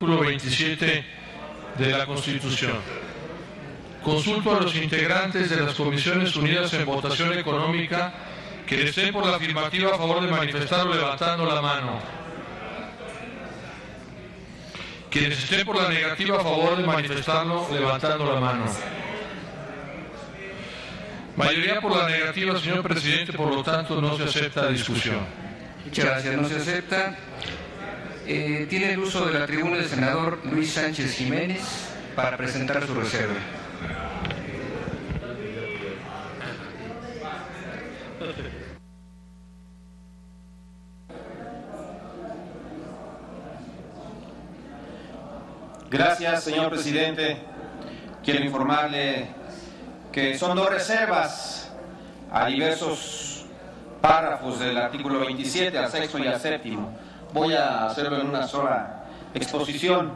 Artículo 27 de la Constitución. Consulto a los integrantes de las Comisiones Unidas en Votación Económica que estén por la afirmativa a favor de manifestarlo levantando la mano. Quienes estén por la negativa a favor de manifestarlo levantando la mano. Mayoría por la negativa, señor presidente, por lo tanto no se acepta discusión. Muchas gracias, no se acepta. Tiene el uso de la tribuna el senador Luis Sánchez Jiménez para presentar su reserva. Gracias, señor presidente. Quiero informarle que son dos reservas a diversos párrafos del artículo 27, al sexto y al séptimo. Voy a hacerlo en una sola exposición.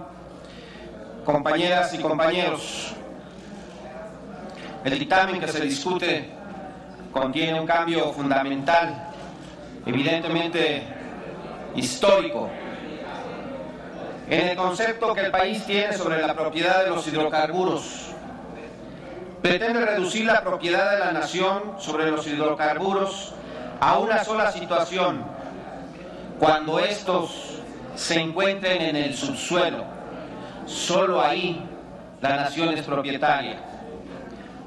Compañeras y compañeros, el dictamen que se discute contiene un cambio fundamental, evidentemente histórico, en el concepto que el país tiene sobre la propiedad de los hidrocarburos. Pretende reducir la propiedad de la nación sobre los hidrocarburos a una sola situación: cuando estos se encuentren en el subsuelo. Solo ahí la nación es propietaria.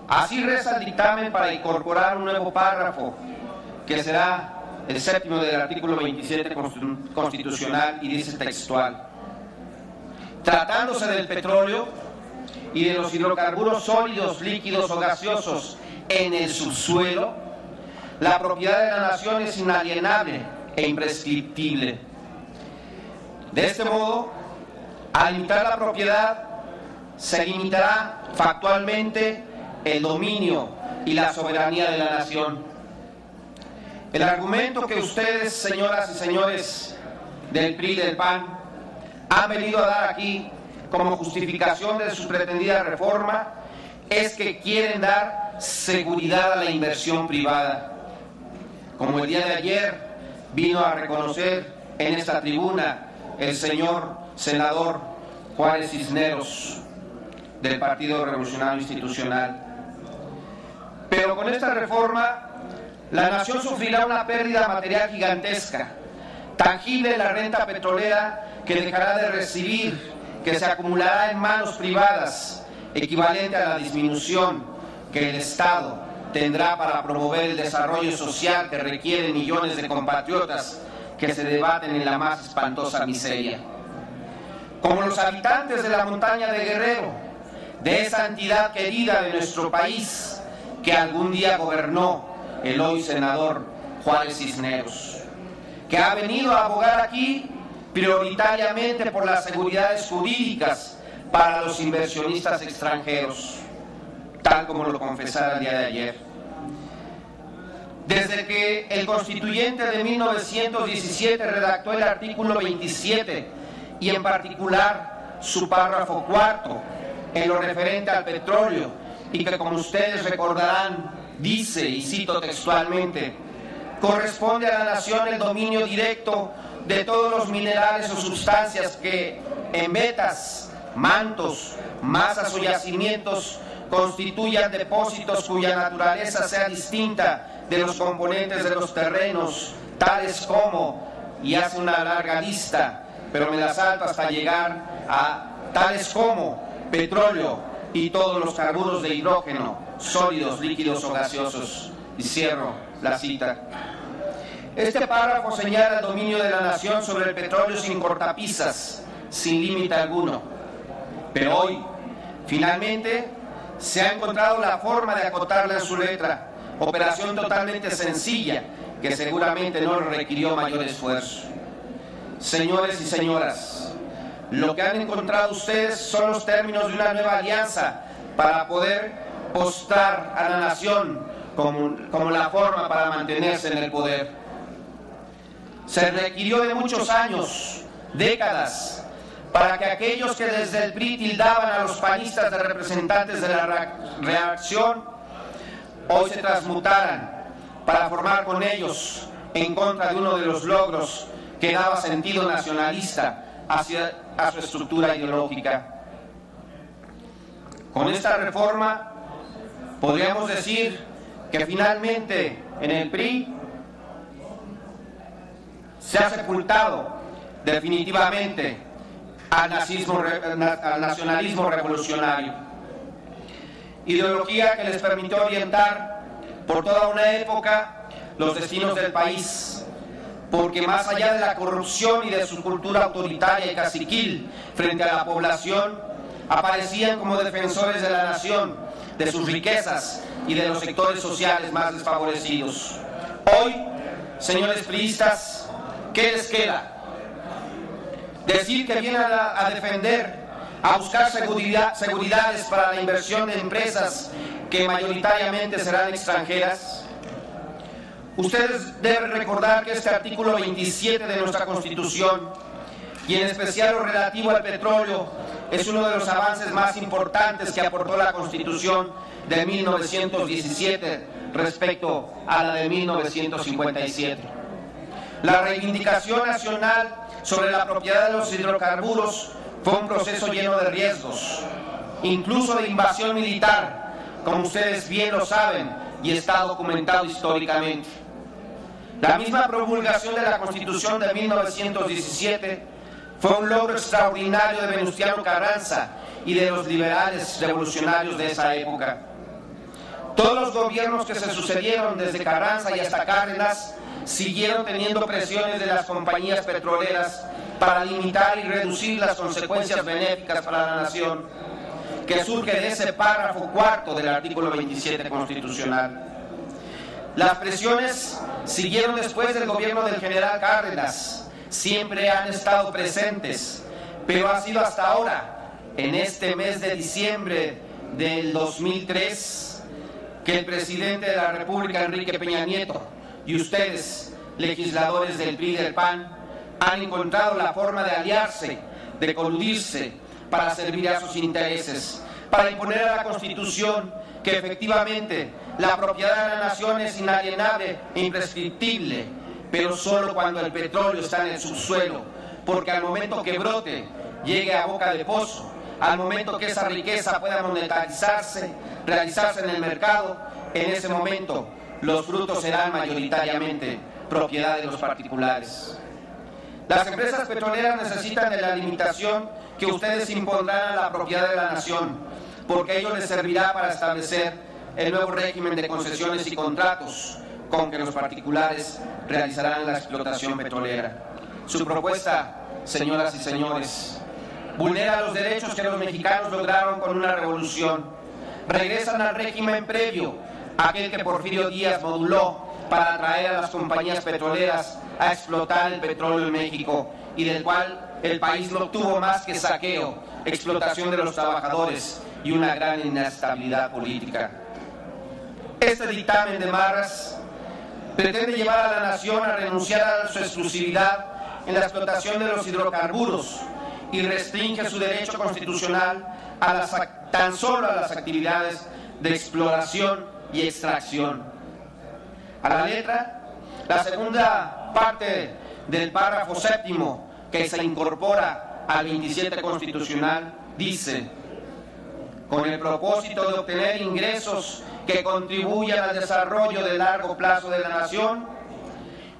Así reza el dictamen para incorporar un nuevo párrafo, que será el séptimo del artículo 27 constitucional, y dice textual: tratándose del petróleo y de los hidrocarburos sólidos, líquidos o gaseosos en el subsuelo, la propiedad de la nación es inalienable e imprescriptible. De este modo, al limitar la propiedad, se limitará factualmente el dominio y la soberanía de la nación. El argumento que ustedes, señoras y señores del PRI y del PAN, han venido a dar aquí como justificación de su pretendida reforma es que quieren dar seguridad a la inversión privada. Como el día de ayer vino a reconocer en esta tribuna el señor senador Juárez Cisneros, del Partido Revolucionario Institucional. Pero con esta reforma, la nación sufrirá una pérdida material gigantesca, tangible en la renta petrolera que dejará de recibir, que se acumulará en manos privadas, equivalente a la disminución que el Estado tendrá para promover el desarrollo social que requieren millones de compatriotas que se debaten en la más espantosa miseria. Como los habitantes de la montaña de Guerrero, de esa entidad querida de nuestro país que algún día gobernó el hoy senador Juárez Cisneros, que ha venido a abogar aquí prioritariamente por las seguridades jurídicas para los inversionistas extranjeros, tal como lo confesara el día de ayer. Desde que el constituyente de 1917 redactó el artículo 27 y en particular su párrafo cuarto en lo referente al petróleo, y que, como ustedes recordarán, dice, y cito textualmente: corresponde a la nación el dominio directo de todos los minerales o sustancias que en vetas, mantos, masas o yacimientos constituyan depósitos cuya naturaleza sea distinta de los componentes de los terrenos, tales como, y hace una larga lista, pero me la salto hasta llegar a tales como petróleo y todos los carburos de hidrógeno, sólidos, líquidos o gaseosos. Y cierro la cita. Este párrafo señala el dominio de la nación sobre el petróleo sin cortapisas, sin límite alguno. Pero hoy, finalmente, se ha encontrado la forma de acotarla en su letra, operación totalmente sencilla, que seguramente no requirió mayor esfuerzo. Señores y señoras, lo que han encontrado ustedes son los términos de una nueva alianza para poder postrar a la nación como la forma para mantenerse en el poder. Se requirió de muchos años, décadas, para que aquellos que desde el PRI tildaban a los panistas de representantes de la reacción, hoy se transmutaran para formar con ellos en contra de uno de los logros que daba sentido nacionalista hacia a su estructura ideológica. Con esta reforma podríamos decir que finalmente en el PRI se ha sepultado definitivamente al nacionalismo revolucionario, ideología que les permitió orientar por toda una época los destinos del país, porque más allá de la corrupción y de su cultura autoritaria y caciquil frente a la población, aparecían como defensores de la nación, de sus riquezas y de los sectores sociales más desfavorecidos. Hoy, señores priistas, ¿qué les queda? Decir que vienen a defender, a buscar seguridades para la inversión de empresas que mayoritariamente serán extranjeras. Ustedes deben recordar que este artículo 27 de nuestra Constitución, y en especial lo relativo al petróleo, es uno de los avances más importantes que aportó la Constitución de 1917 respecto a la de 1957. La reivindicación nacional sobre la propiedad de los hidrocarburos fue un proceso lleno de riesgos, incluso de invasión militar, como ustedes bien lo saben y está documentado históricamente. La misma promulgación de la Constitución de 1917 fue un logro extraordinario de Venustiano Carranza y de los liberales revolucionarios de esa época. Todos los gobiernos que se sucedieron desde Carranza y hasta Cárdenas siguieron teniendo presiones de las compañías petroleras para limitar y reducir las consecuencias benéficas para la nación, que surge de ese párrafo cuarto del artículo 27 constitucional. Las presiones siguieron después del gobierno del general Cárdenas, siempre han estado presentes, pero ha sido hasta ahora, en este mes de diciembre del 2003, que el presidente de la República, Enrique Peña Nieto, y ustedes, legisladores del PRI y del PAN, han encontrado la forma de aliarse, de coludirse para servir a sus intereses, para imponer a la Constitución que efectivamente la propiedad de la nación es inalienable e imprescriptible, pero solo cuando el petróleo está en el subsuelo, porque al momento que brote, llegue a boca de pozo, al momento que esa riqueza pueda monetarizarse, realizarse en el mercado, en ese momento los frutos serán mayoritariamente propiedad de los particulares. Las empresas petroleras necesitan de la limitación que ustedes impondrán a la propiedad de la nación, porque ello les servirá para establecer el nuevo régimen de concesiones y contratos con que los particulares realizarán la explotación petrolera. Su propuesta, señoras y señores, vulnera los derechos que los mexicanos lograron con una revolución. Regresan al régimen previo, aquel que Porfirio Díaz moduló para atraer a las compañías petroleras a explotar el petróleo en México, y del cual el país no obtuvo más que saqueo, explotación de los trabajadores y una gran inestabilidad política. Este dictamen de Marras pretende llevar a la nación a renunciar a su exclusividad en la explotación de los hidrocarburos y restringe su derecho constitucional a tan solo a las actividades de exploración y extracción. A la letra, la segunda parte del párrafo séptimo que se incorpora al 27 constitucional dice: con el propósito de obtener ingresos que contribuyan al desarrollo de largo plazo de la nación,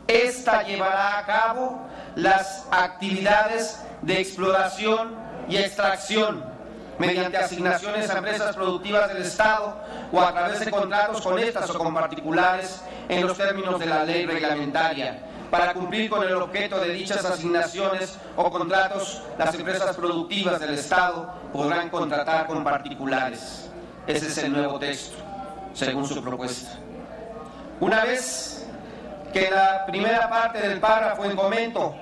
esta llevará a cabo las actividades de exploración y extracción mediante asignaciones a empresas productivas del Estado o a través de contratos con estas o con particulares en los términos de la ley reglamentaria. Para cumplir con el objeto de dichas asignaciones o contratos, las empresas productivas del Estado podrán contratar con particulares. Ese es el nuevo texto, según su propuesta. Una vez que la primera parte del párrafo en comento,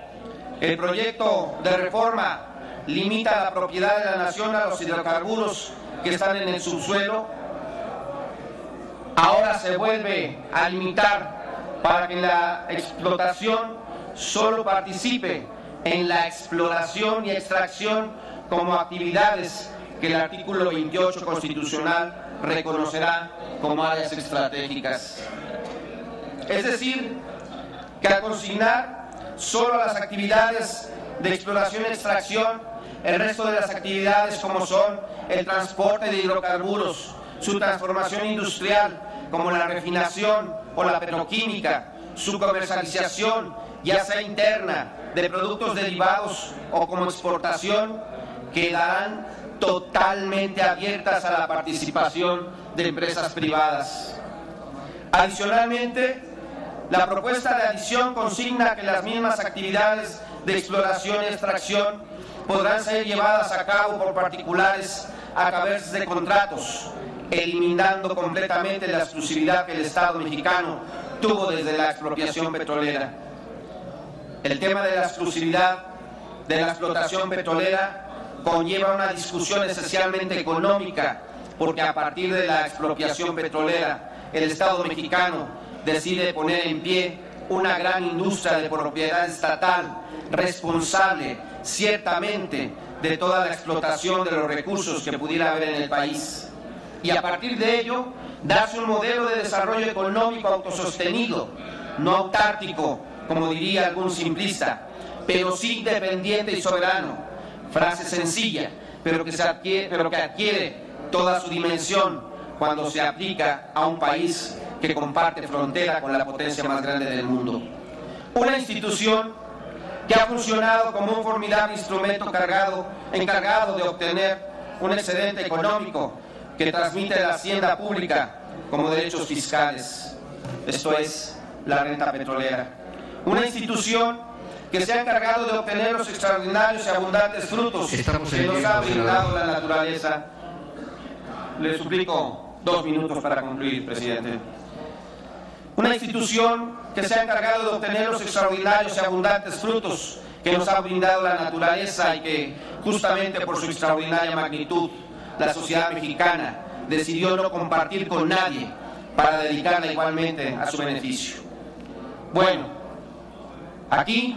el proyecto de reforma limita la propiedad de la nación a los hidrocarburos que están en el subsuelo, ahora se vuelve a limitar para que la explotación solo participe en la exploración y extracción como actividades que el artículo 28 constitucional reconocerá como áreas estratégicas. Es decir, que al consignar solo las actividades de exploración y extracción, el resto de las actividades como son el transporte de hidrocarburos, su transformación industrial como la refinación o la petroquímica, su comercialización ya sea interna de productos derivados o como exportación, quedarán totalmente abiertas a la participación de empresas privadas. Adicionalmente, la propuesta de adición consigna que las mismas actividades de exploración y extracción podrán ser llevadas a cabo por particulares a través de contratos, eliminando completamente la exclusividad que el Estado mexicano tuvo desde la expropiación petrolera. El tema de la exclusividad de la explotación petrolera conlleva una discusión esencialmente económica, porque a partir de la expropiación petrolera, el Estado mexicano decide poner en pie una gran industria de propiedad estatal, responsable ciertamente de toda la explotación de los recursos que pudiera haber en el país. Y a partir de ello, darse un modelo de desarrollo económico autosostenido, no autárquico, como diría algún simplista, pero sí independiente y soberano. Frase sencilla, pero que adquiere toda su dimensión cuando se aplica a un país que comparte frontera con la potencia más grande del mundo. Una institución que ha funcionado como un formidable instrumento encargado de obtener un excedente económico que transmite la hacienda pública como derechos fiscales, esto es, la renta petrolera. Una institución que se ha encargado de obtener los extraordinarios y abundantes frutos que nos ha brindado la naturaleza. Le suplico 2 minutos para concluir, presidente. Una institución que se ha encargado de obtener los extraordinarios y abundantes frutos que nos ha brindado la naturaleza y que, justamente por su extraordinaria magnitud, la sociedad mexicana decidió no compartir con nadie para dedicarla igualmente a su beneficio. Bueno, aquí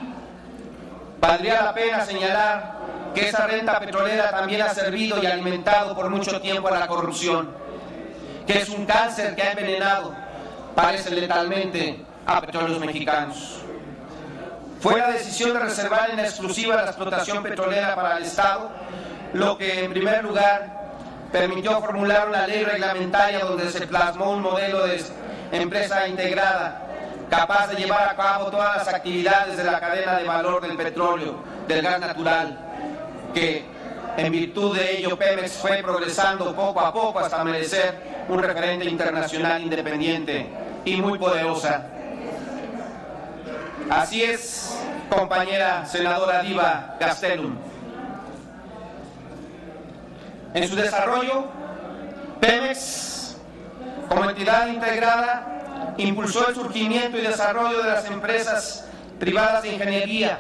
valdría la pena señalar que esa renta petrolera también ha servido y alimentado por mucho tiempo a la corrupción, que es un cáncer que ha envenenado, parece letalmente, a petróleos mexicanos. Fue la decisión de reservar en exclusiva la explotación petrolera para el Estado, lo que en primer lugar permitió formular una ley reglamentaria donde se plasmó un modelo de empresa integrada, capaz de llevar a cabo todas las actividades de la cadena de valor del petróleo, del gas natural, que en virtud de ello Pemex fue progresando poco a poco hasta merecer un referente internacional independiente y muy poderosa. Así es, compañera senadora Diva Gastelum. En su desarrollo, Pemex, como entidad integrada, impulsó el surgimiento y desarrollo de las empresas privadas de ingeniería,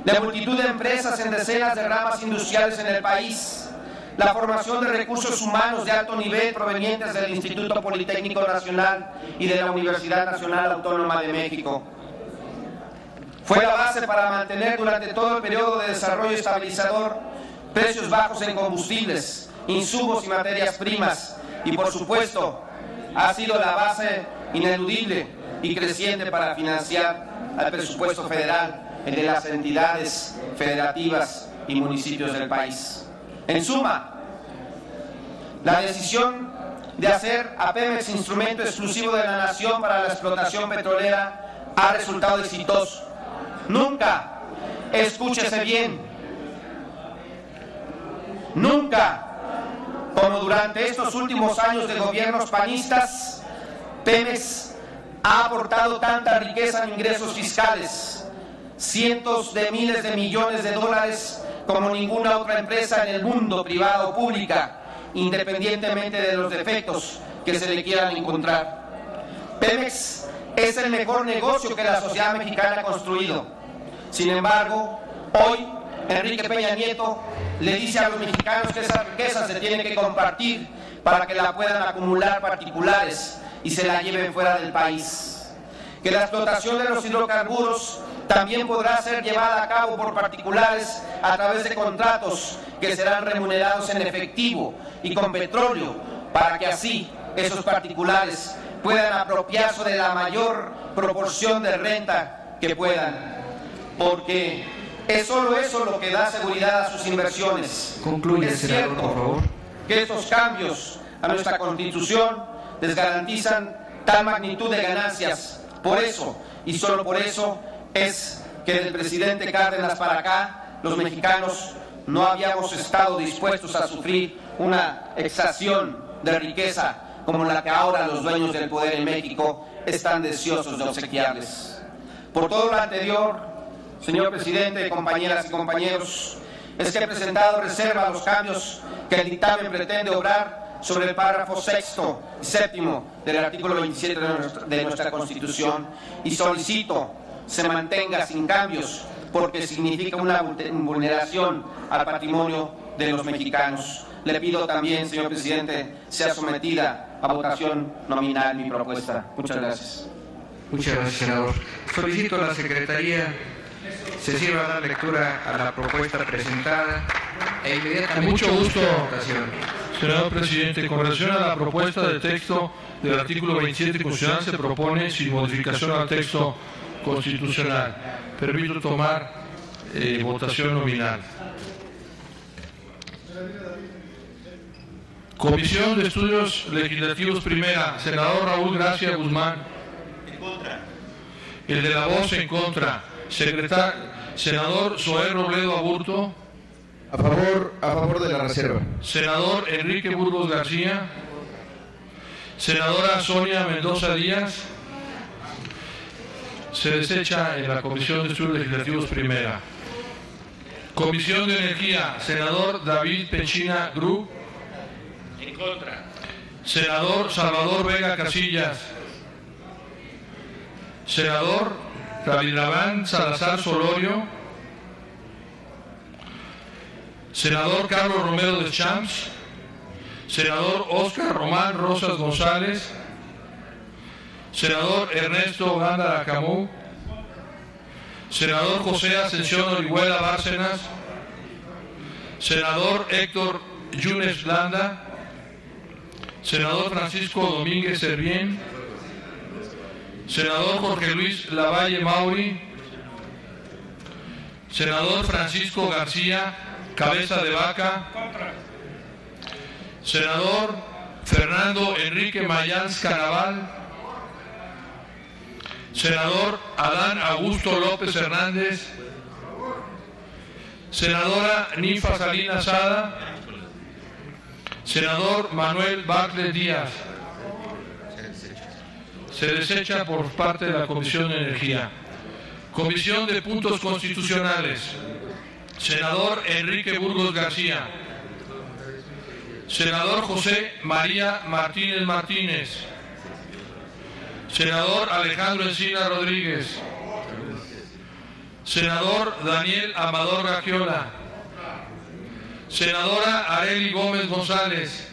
de multitud de empresas en decenas de ramas industriales en el país, la formación de recursos humanos de alto nivel provenientes del Instituto Politécnico Nacional y de la Universidad Nacional Autónoma de México. Fue la base para mantener durante todo el periodo de desarrollo estabilizador precios bajos en combustibles, insumos y materias primas, y por supuesto ha sido la base ineludible y creciente para financiar al presupuesto federal, el de las entidades federativas y municipios del país. En suma, la decisión de hacer a Pemex instrumento exclusivo de la nación para la explotación petrolera ha resultado exitoso. Nunca, escúchese bien, nunca, como durante estos últimos años de gobiernos panistas, Pemex ha aportado tanta riqueza en ingresos fiscales, cientos de miles de millones de dólares, como ninguna otra empresa en el mundo, privada o pública, independientemente de los defectos que se le quieran encontrar. Pemex es el mejor negocio que la sociedad mexicana ha construido. Sin embargo, hoy Enrique Peña Nieto le dice a los mexicanos que esa riqueza se tiene que compartir para que la puedan acumular particulares y se la lleven fuera del país. Que la explotación de los hidrocarburos también podrá ser llevada a cabo por particulares a través de contratos que serán remunerados en efectivo y con petróleo, para que así esos particulares puedan apropiarse de la mayor proporción de renta que puedan. Porque Es solo eso lo que da seguridad a sus inversiones. Concluye, es senador, cierto por favor. que estos cambios a nuestra Constitución les garantizan tal magnitud de ganancias. Por eso, y solo por eso, es que del presidente Cárdenas para acá, los mexicanos no habíamos estado dispuestos a sufrir una exacción de riqueza como la que ahora los dueños del poder en México están deseosos de obsequiarles. Por todo lo anterior, señor presidente, compañeras y compañeros, es que he presentado reserva a los cambios que el dictamen pretende obrar sobre el párrafo 6º y 7º del artículo 27 de nuestra Constitución y solicito se mantenga sin cambios porque significa una vulneración al patrimonio de los mexicanos. Le pido también, señor presidente, sea sometida a votación nominal mi propuesta. Muchas gracias. Muchas gracias, senador. Solicito a la Secretaría se sirva a dar lectura a la propuesta presentada e inmediatamente... Mucho gusto, votación. Senador presidente. Con relación a la propuesta de texto del artículo 27 constitucional se propone sin modificación al texto constitucional. Permito tomar votación nominal. Comisión de Estudios Legislativos Primera, senador Raúl Gracia Guzmán. En contra. El de la voz en contra. Senador Zoé Robledo Aburto. A favor de la reserva. Senador Enrique Burgos García. Senadora Sonia Mendoza Díaz. Se desecha en la Comisión de Estudios Legislativos Primera. Comisión de Energía, senador David Pechina Gru. En contra. Senador Salvador Vega Casillas. Senador David Laván Salazar Solorio. Senador Carlos Romero de Champs. Senador Óscar Román Rosas González. Senador Ernesto Gándara Camú. Senador José Ascensión Orihuela Bárcenas. Senador Héctor Yunes Landa. Senador Francisco Domínguez Servién. Senador Jorge Luis Lavalle Mauri. Senador Francisco García Cabeza de Vaca. Senador Fernando Enrique Mayans Canaval. Senador Adán Augusto López Hernández. Senadora Ninfa Salinas Sada. Senador Manuel Bartlett Díaz. Se desecha por parte de la Comisión de Energía. Comisión de Puntos Constitucionales. Senador Enrique Burgos García. Senador José María Martínez Martínez. Senador Alejandro Encina Rodríguez. Senador Daniel Amador Gagiola. Senadora Arely Gómez González.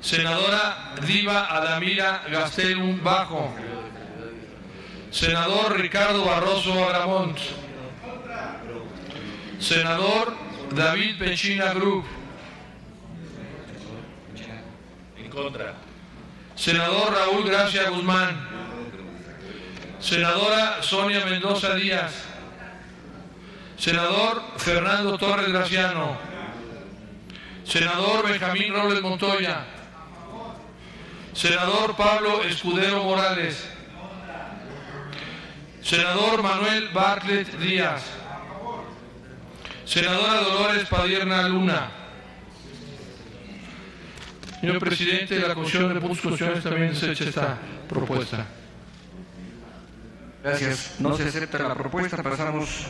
Senadora Diva Adamira Gastelum Bajo. Senador Ricardo Barroso Aramont. Senador David Pechina Group. En contra. Senador Raúl Gracia Guzmán. Senadora Sonia Mendoza Díaz. Senador Fernando Torres Graciano. Senador Benjamín Robles Montoya. Senador Pablo Escudero Morales. Senador Manuel Bartlett Díaz. Senadora Dolores Padierna Luna. Señor presidente, la Comisión de Puntos Constitucionales también desecha esta propuesta. Gracias. No se acepta la propuesta. Pasamos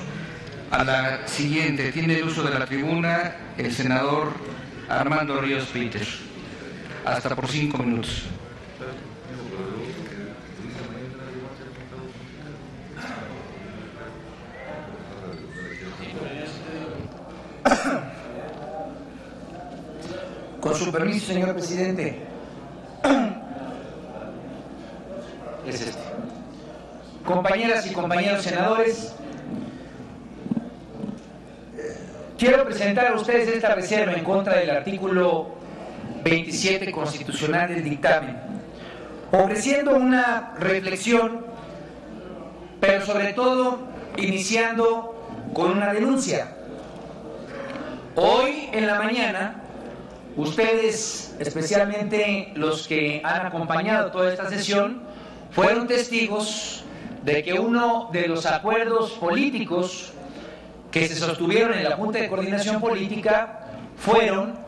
a la siguiente. Tiene el uso de la tribuna el senador Armando Ríos Peter. Hasta por 5 minutos. Con su permiso, señor presidente. Es este. Compañeras y compañeros senadores, quiero presentar a ustedes esta reserva en contra del artículo 27 constitucional del dictamen, ofreciendo una reflexión, pero sobre todo iniciando con una denuncia. Hoy en la mañana, ustedes, especialmente los que han acompañado toda esta sesión, fueron testigos de que uno de los acuerdos políticos que se sostuvieron en la Junta de Coordinación Política fueron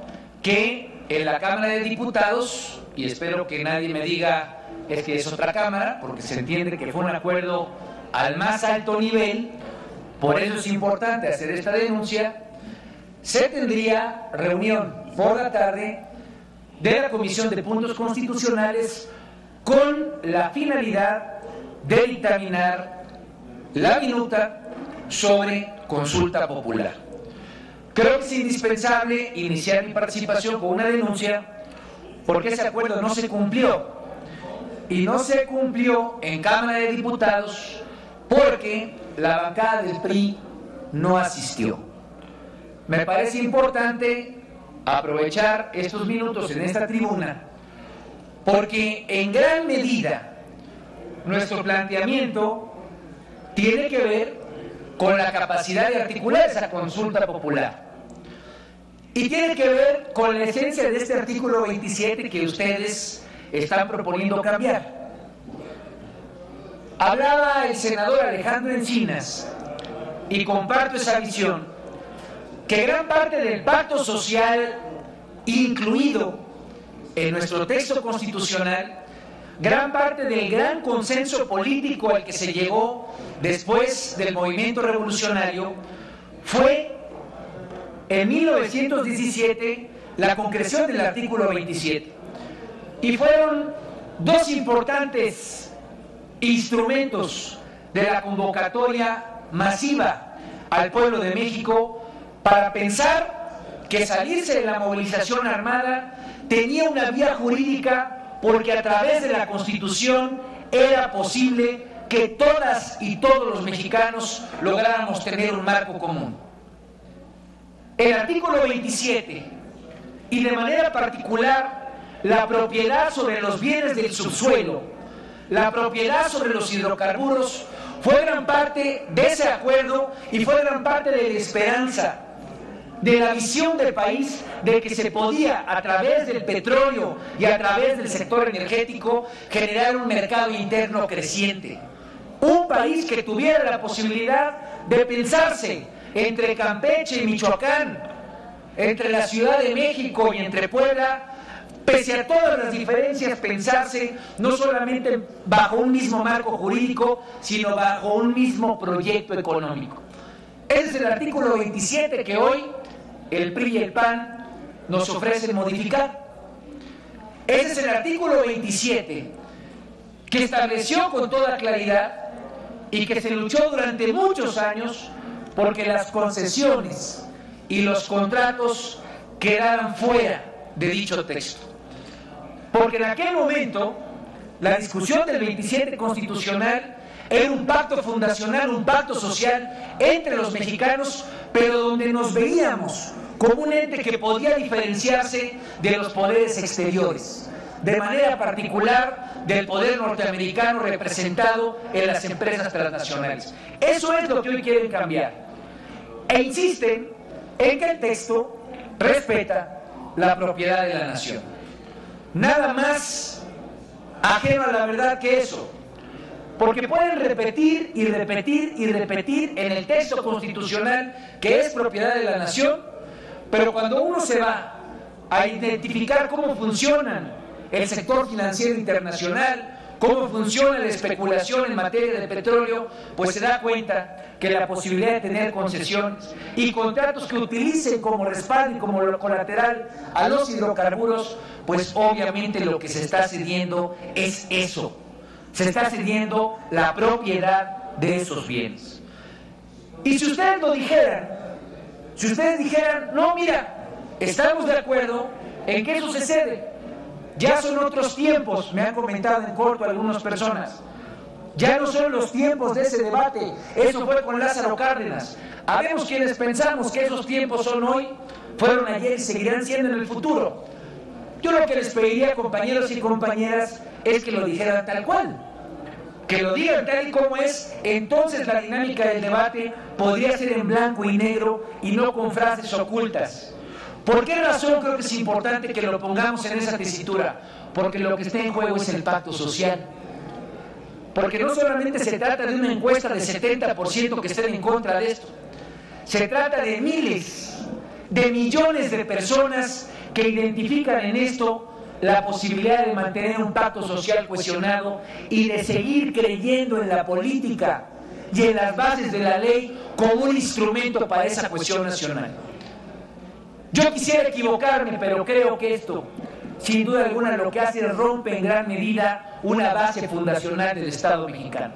que en la Cámara de Diputados, y espero que nadie me diga es que es otra Cámara, porque se entiende que fue un acuerdo al más alto nivel, por eso es importante hacer esta denuncia, se tendría reunión por la tarde de la Comisión de Puntos Constitucionales con la finalidad de dictaminar la minuta sobre consulta popular. Creo que es indispensable iniciar mi participación con una denuncia porque ese acuerdo no se cumplió y no se cumplió en Cámara de Diputados porque la bancada del PRI no asistió. Me parece importante aprovechar estos minutos en esta tribuna porque en gran medida nuestro planteamiento tiene que ver con la capacidad de articular esa consulta popular. Y tiene que ver con la esencia de este artículo 27 que ustedes están proponiendo cambiar. Hablaba el senador Alejandro Encinas, y comparto esa visión, que gran parte del pacto social incluido en nuestro texto constitucional, gran parte del gran consenso político al que se llegó después del movimiento revolucionario fue en 1917 la concreción del artículo 27. Y fueron dos importantes instrumentos de la convocatoria masiva al pueblo de México para pensar que salirse de la movilización armada tenía una vía jurídica porque a través de la Constitución era posible que todas y todos los mexicanos lográramos tener un marco común. El artículo 27, y de manera particular la propiedad sobre los bienes del subsuelo, la propiedad sobre los hidrocarburos, fue gran parte de ese acuerdo y fue gran parte de la esperanza, de la visión del país, de que se podía a través del petróleo y a través del sector energético generar un mercado interno creciente. Un país que tuviera la posibilidad de pensarse entre Campeche y Michoacán, entre la Ciudad de México y entre Puebla, pese a todas las diferencias, pensarse no solamente bajo un mismo marco jurídico, sino bajo un mismo proyecto económico. Ese es el artículo 27 que hoy el PRI y el PAN nos ofrecen modificar. Ese es el artículo 27 que estableció con toda claridad y que se luchó durante muchos años porque las concesiones y los contratos quedaran fuera de dicho texto. Porque en aquel momento la discusión del 27 constitucional era un pacto fundacional, un pacto social entre los mexicanos, pero donde nos veíamos como un ente que podía diferenciarse de los poderes exteriores, de manera particular del poder norteamericano representado en las empresas transnacionales. Eso es lo que hoy quieren cambiar. E insisten en que el texto respeta la propiedad de la nación. Nada más ajeno a la verdad que eso. Porque pueden repetir y repetir y repetir en el texto constitucional que es propiedad de la nación, pero cuando uno se va a identificar cómo funcionan el sector financiero internacional, cómo funciona la especulación en materia de petróleo, pues se da cuenta que la posibilidad de tener concesiones y contratos que utilicen como respaldo y como colateral a los hidrocarburos, pues obviamente lo que se está cediendo es eso. Se está cediendo la propiedad de esos bienes. Y si ustedes lo dijeran, si ustedes dijeran, no, mira, estamos de acuerdo en que eso se cede, ya son otros tiempos, me han comentado en corto algunas personas, ya no son los tiempos de ese debate, eso fue con Lázaro Cárdenas. Habemos quienes pensamos que esos tiempos son hoy, fueron ayer y seguirán siendo en el futuro. Yo lo que les pediría, compañeros y compañeras, es que lo dijeran tal cual. que lo digan tal y como es, entonces la dinámica del debate podría ser en blanco y negro y no con frases ocultas. ¿Por qué razón creo que es importante que lo pongamos en esa tesitura? Porque lo que está en juego es el pacto social. Porque no solamente se trata de una encuesta de 70% que estén en contra de esto, se trata de miles, de millones de personas que identifican en esto la posibilidad de mantener un pacto social cohesionado y de seguir creyendo en la política y en las bases de la ley como un instrumento para esa cohesión nacional. Yo quisiera equivocarme, pero creo que esto, sin duda alguna, lo que hace es romper en gran medida una base fundacional del Estado mexicano.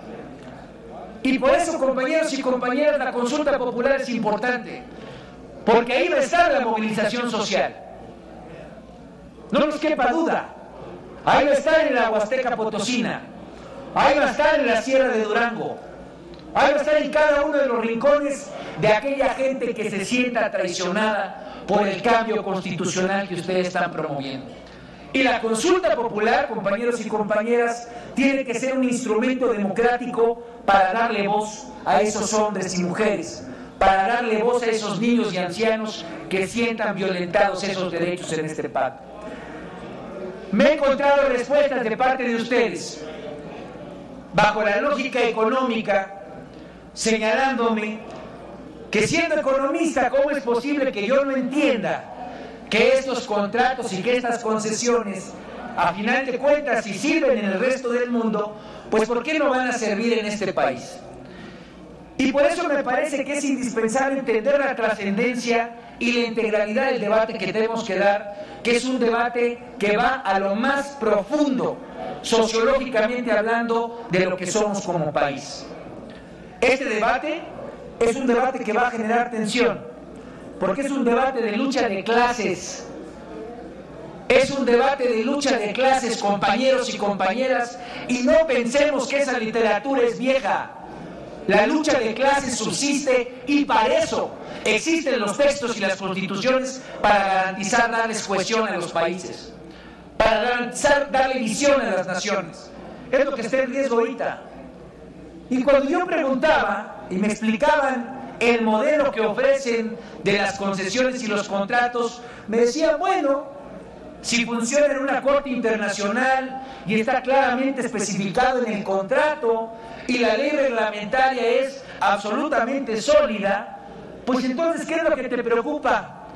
Y por eso, compañeros y compañeras, la consulta popular es importante, porque ahí va a estar la movilización social. No nos quepa duda. Ahí va a estar en la Huasteca Potosina, ahí va a estar en la Sierra de Durango, ahí va a estar en cada uno de los rincones de aquella gente que se sienta traicionada por el cambio constitucional que ustedes están promoviendo. Y la consulta popular, compañeros y compañeras, tiene que ser un instrumento democrático para darle voz a esos hombres y mujeres, para darle voz a esos niños y ancianos que sientan violentados esos derechos en este pacto. Me he encontrado respuestas de parte de ustedes, bajo la lógica económica, señalándome que siendo economista, ¿cómo es posible que yo no entienda que estos contratos y que estas concesiones, a final de cuentas, si sirven en el resto del mundo, pues ¿por qué no van a servir en este país? Y por eso me parece que es indispensable entender la trascendencia y la integralidad del debate que tenemos que dar, que es un debate que va a lo más profundo, sociológicamente hablando, de lo que somos como país. Este debate es un debate que va a generar tensión, porque es un debate de lucha de clases. Es un debate de lucha de clases, compañeros y compañeras, y no pensemos que esa literatura es vieja. La lucha de clases subsiste y para eso existen los textos y las constituciones, para garantizar darles cohesión a los países, para garantizar darle visión a las naciones. Es lo que está en riesgo ahorita. Y cuando yo preguntaba y me explicaban el modelo que ofrecen de las concesiones y los contratos, me decían, bueno, si funciona en una corte internacional y está claramente especificado en el contrato y la ley reglamentaria es absolutamente sólida, pues entonces, ¿qué es lo que te preocupa?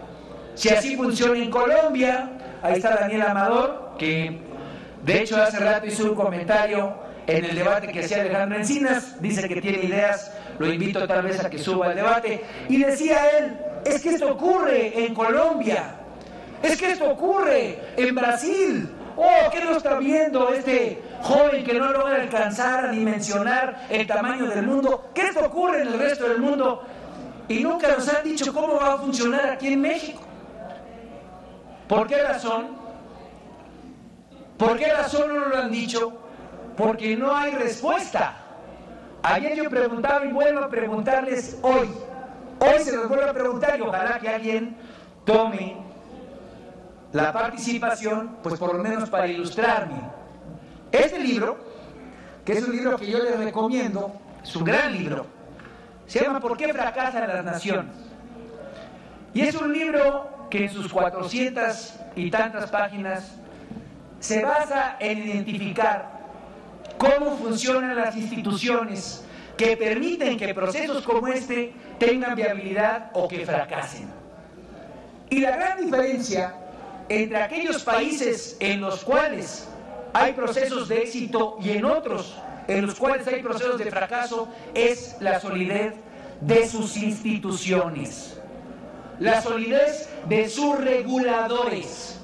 Si así funciona en Colombia, ahí está Daniel Amador, que de hecho hace rato hizo un comentario en el debate que hacía Alejandro Encinas, dice que tiene ideas, lo invito tal vez a que suba al debate, y decía él, es que esto ocurre en Colombia, es que esto ocurre en Brasil. Oh, ¿qué no está viendo este joven que no logra alcanzar a dimensionar el tamaño del mundo? ¿Qué esto ocurre en el resto del mundo? Y nunca nos han dicho cómo va a funcionar aquí en México. ¿Por qué razón? ¿Por qué razón no lo han dicho? Porque no hay respuesta. Ayer yo preguntaba y vuelvo a preguntarles hoy. Hoy se los vuelvo a preguntar y ojalá que alguien tome la participación, pues por lo menos para ilustrarme. Este libro, que es un libro que yo les recomiendo, es un gran libro, se llama ¿Por qué fracasan las naciones? Y es un libro que en sus 400 y tantas páginas se basa en identificar cómo funcionan las instituciones que permiten que procesos como este tengan viabilidad o que fracasen. Y la gran diferencia entre aquellos países en los cuales hay procesos de éxito y en otros en los cuales hay procesos de fracaso es la solidez de sus instituciones, la solidez de sus reguladores,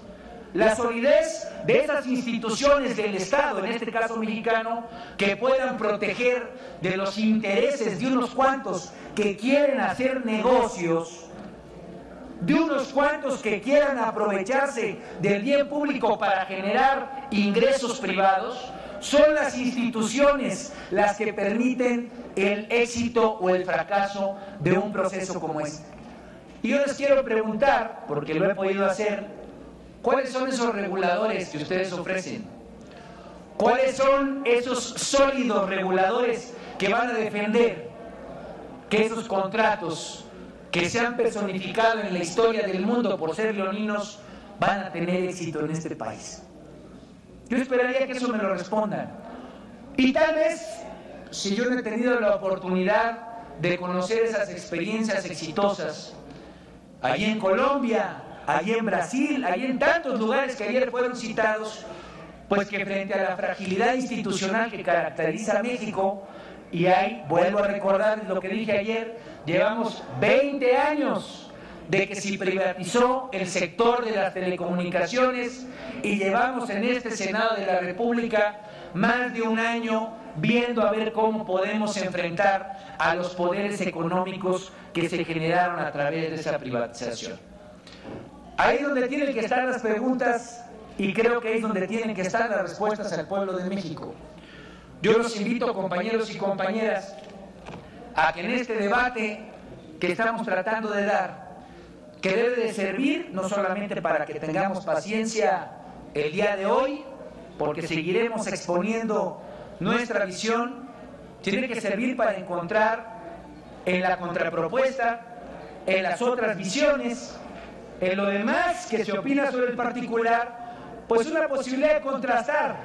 la solidez de esas instituciones del Estado, en este caso mexicano, que puedan proteger de los intereses de unos cuantos que quieren hacer negocios, de unos cuantos que quieran aprovecharse del bien público para generar ingresos privados. Son las instituciones las que permiten el éxito o el fracaso de un proceso como este. Y yo les quiero preguntar, porque lo he podido hacer, ¿cuáles son esos reguladores que ustedes ofrecen? ¿Cuáles son esos sólidos reguladores que van a defender que esos contratos que se han personificado en la historia del mundo por ser leoninos van a tener éxito en este país? Yo esperaría que eso me lo respondan. Y tal vez, si yo no he tenido la oportunidad de conocer esas experiencias exitosas, allí en Colombia, allí en Brasil, allí en tantos lugares que ayer fueron citados, pues que frente a la fragilidad institucional que caracteriza a México, y ahí vuelvo a recordar lo que dije ayer, llevamos 20 años de que se privatizó el sector de las telecomunicaciones y llevamos en este Senado de la República más de un año viendo a ver cómo podemos enfrentar a los poderes económicos que se generaron a través de esa privatización. Ahí es donde tienen que estar las preguntas y creo que ahí es donde tienen que estar las respuestas al pueblo de México. Yo los invito, compañeros y compañeras, a que en este debate que estamos tratando de dar, que debe de servir no solamente para que tengamos paciencia el día de hoy, porque seguiremos exponiendo nuestra visión, tiene que servir para encontrar en la contrapropuesta, en las otras visiones, en lo demás que se opina sobre el particular, pues una posibilidad de contrastar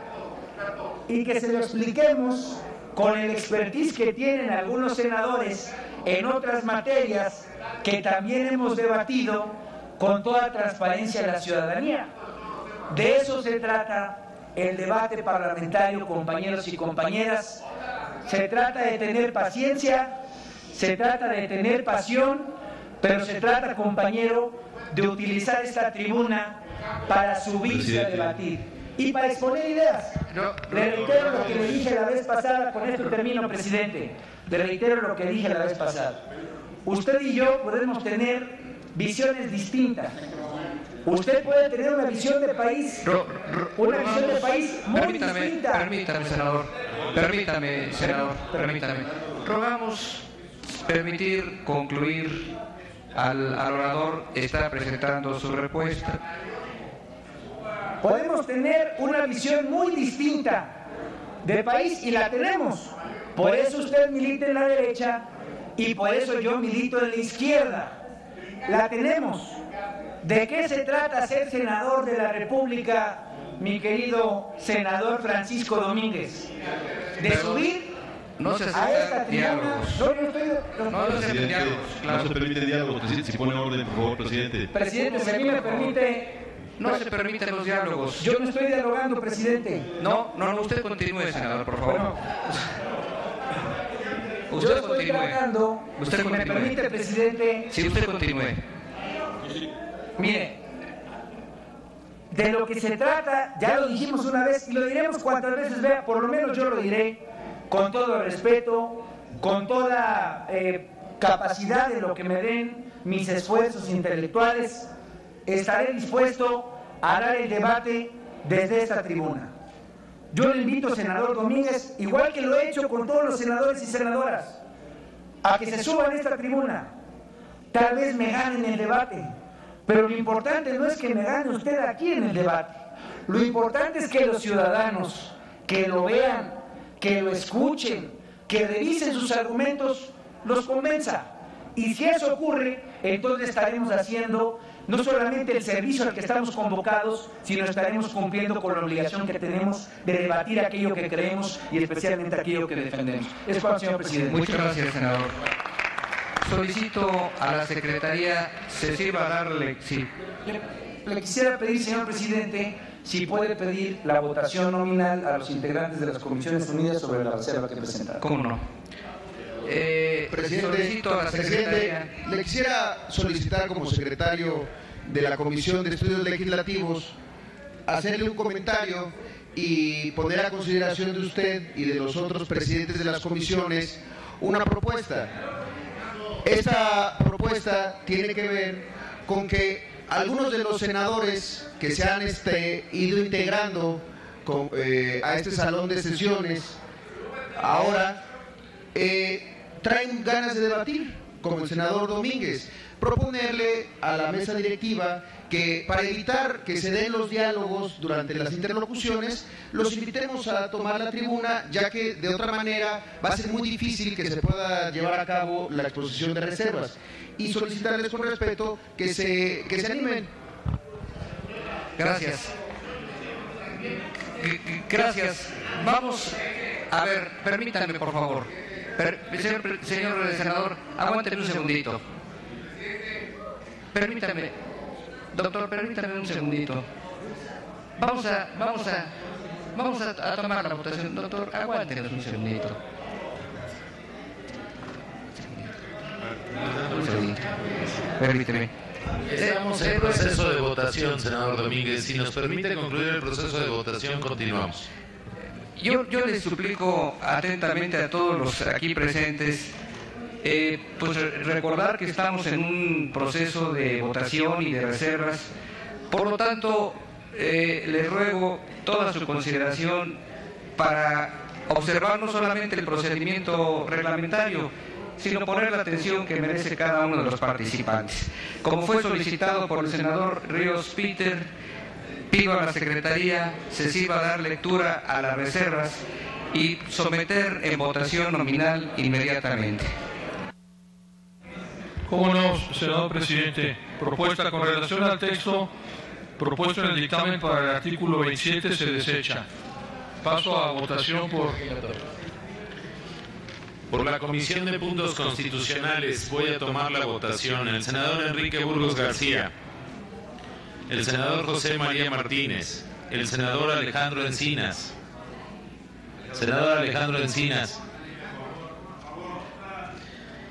y que se lo expliquemos con el expertise que tienen algunos senadores en otras materias que también hemos debatido con toda transparencia a la ciudadanía. De eso se trata el debate parlamentario, compañeros y compañeras. Se trata de tener paciencia, se trata de tener pasión, pero se trata, compañero, de utilizar esta tribuna para subirse a debatir y para exponer ideas. Le reitero lo que le dije la vez pasada, con esto termino, presidente. Le reitero lo que dije la vez pasada. Usted y yo podemos tener visiones distintas. Usted puede tener una visión de país, una visión de país muy distinta. Permítame, senador. Permítame. Rogamos permitir concluir al orador. Está presentando su respuesta. Podemos tener una visión muy distinta de país y la tenemos. Por eso usted milita en la derecha y por eso yo milito en la izquierda. La tenemos. ¿De qué se trata ser senador de la República, mi querido senador Francisco Domínguez? De subir no se a esta tribuna. No se permiten diálogos. Si pone orden, por favor, presidente. Presidente, si a mí me permite. No se permiten los diálogos. Yo no estoy dialogando, presidente. No, usted continúe, senador, por favor. Bueno, Usted yo estoy continúe. trabajando. Usted Si me continúe. permite, presidente. Si usted continúe. Mire, de lo que se trata, ya lo dijimos una vez y lo diremos cuantas veces vea, por lo menos yo lo diré con todo el respeto, con toda capacidad de lo que me den mis esfuerzos intelectuales. Estaré dispuesto a dar el debate desde esta tribuna. Yo le invito, senador Domínguez, igual que lo he hecho con todos los senadores y senadoras, a que se suban a esta tribuna. Tal vez me ganen el debate, pero lo importante no es que me gane usted aquí en el debate. Lo importante es que los ciudadanos que lo vean, que lo escuchen, que revisen sus argumentos, los convenza. Y si eso ocurre, entonces estaremos haciendo no solamente el servicio al que estamos convocados, sino estaremos cumpliendo con la obligación que tenemos de debatir aquello que creemos y especialmente aquello que defendemos. Es cuanto, señor presidente. Muchas gracias, senador. Solicito a la Secretaría se sirva a darle... Sí. Le quisiera pedir, señor presidente, si puede pedir la votación nominal a los integrantes de las Comisiones Unidas sobre la reserva que presentaron. ¿Cómo no? Solicito a la Secretaría... le quisiera solicitar como secretario de la Comisión de Estudios Legislativos hacerle un comentario y poner a consideración de usted y de los otros presidentes de las comisiones una propuesta. Esta propuesta tiene que ver con que algunos de los senadores que se han ido integrando a este salón de sesiones ahora traen ganas de debatir como el senador Domínguez, proponerle a la mesa directiva que para evitar que se den los diálogos durante las interlocuciones, los invitemos a tomar la tribuna, ya que de otra manera va a ser muy difícil que se pueda llevar a cabo la exposición de reservas, y solicitarles con respeto que se animen. Gracias. Gracias. Vamos a ver, permítanme por favor. Señor senador, aguánteme un segundito. Permítame, doctor, permítame un segundito. Vamos a tomar la votación. Doctor, aguántenos un segundito. Un segundito. Permíteme. Estamos en proceso de votación, senador Domínguez. Si nos permite concluir el proceso de votación, continuamos. Yo les suplico atentamente a todos los aquí presentes, pues recordar que estamos en un proceso de votación y de reservas. Por lo tanto, les ruego toda su consideración para observar no solamente el procedimiento reglamentario, sino poner la atención que merece cada uno de los participantes. Como fue solicitado por el senador Ríos Peter, pido a la Secretaría se sirva a dar lectura a las reservas y someter en votación nominal inmediatamente. Cómo no, senador presidente. Propuesta con relación al texto propuesto en el dictamen para el artículo 27 se desecha. Paso a votación por la Comisión de Puntos Constitucionales. Voy a tomar la votación. El senador Enrique Burgos García, el senador José María Martínez, el senador Alejandro Encinas,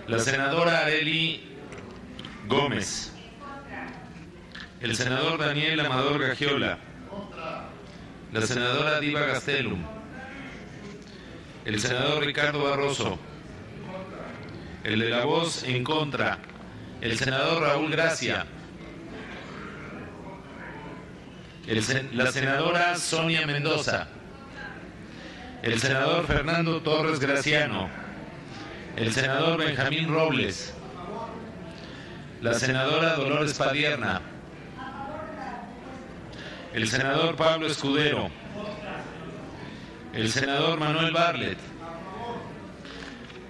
la senadora Arely Gómez, el senador Daniel Amador Gagiola, la senadora Diva Gastelum, el senador Ricardo Barroso, el de la voz en contra, el senador Raúl Gracia, la senadora Sonia Mendoza, el senador Fernando Torres Graciano, el senador Benjamín Robles, la senadora Dolores Padierna, el senador Pablo Escudero, el senador Manuel Barlet.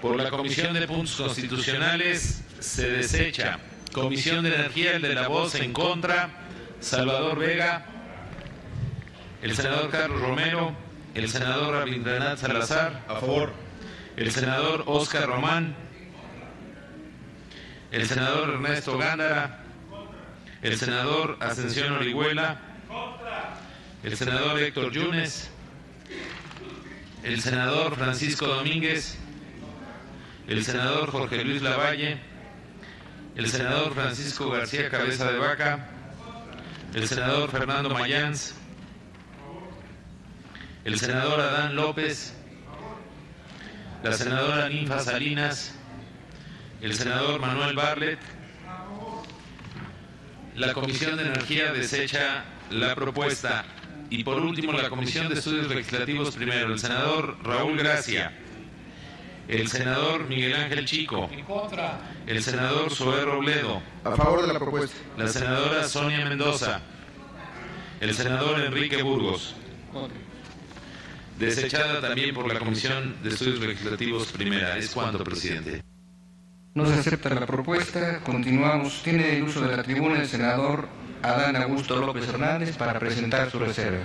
Por la Comisión de Puntos Constitucionales se desecha. Comisión de Energía, el de la voz en contra, Salvador Vega, el senador Carlos Romero, el senador Rabindranath Salazar, A favor. el senador Óscar Román, el senador Ernesto Gándara, el senador Ascensión Orihuela, el senador Héctor Yunes, el senador Francisco Domínguez, el senador Jorge Luis Lavalle, el senador Francisco García Cabeza de Vaca, el senador Fernando Mayans, el senador Adán López, la senadora Ninfa Salinas, el senador Manuel Barlet. La Comisión de Energía desecha la propuesta. Y por último, la Comisión de Estudios Legislativos primero, el senador Raúl Gracia, el senador Miguel Ángel Chico, el senador Zoé Robledo, A favor de la propuesta. la senadora Sonia Mendoza, el senador Enrique Burgos. Desechada también por la Comisión de Estudios Legislativos primera. Es cuanto, presidente. No se acepta la propuesta. Continuamos. Tiene el uso de la tribuna el senador Adán Augusto López Hernández para presentar su reserva.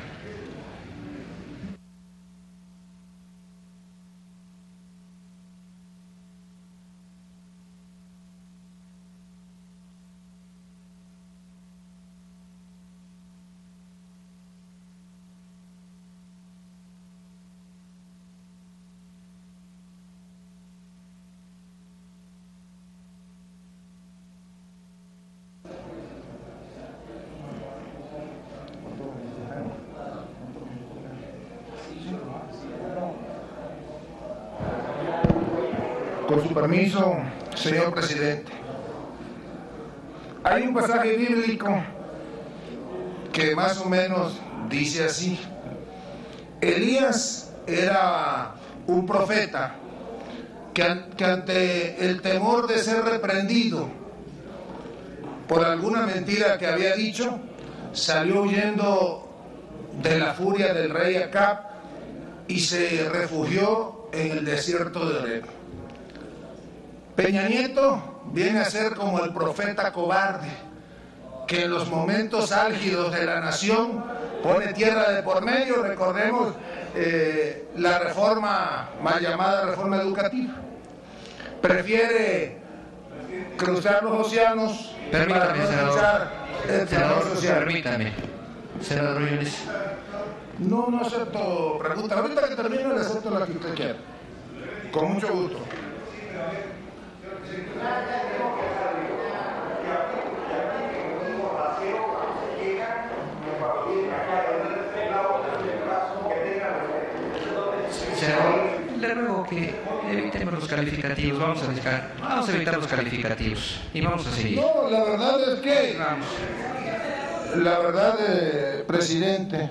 Con su permiso, señor presidente. Hay un pasaje bíblico que más o menos dice así: Elías era un profeta que ante el temor de ser reprendido por alguna mentira que había dicho, salió huyendo de la furia del rey Acab y se refugió en el desierto de Oreb. Peña Nieto viene a ser como el profeta cobarde, que en los momentos álgidos de la nación pone tierra de por medio. Recordemos la reforma, mal llamada reforma educativa. Prefiere cruzar los océanos para no escuchar el clamor social. Permítame, senador Yunes. No acepto preguntas. Ahorita que termine le acepto la que usted quiera. Con mucho gusto. Le ruego que evitemos los calificativos. Vamos a evitar los calificativos y vamos a seguir. No, la verdad es que, la verdad, presidente,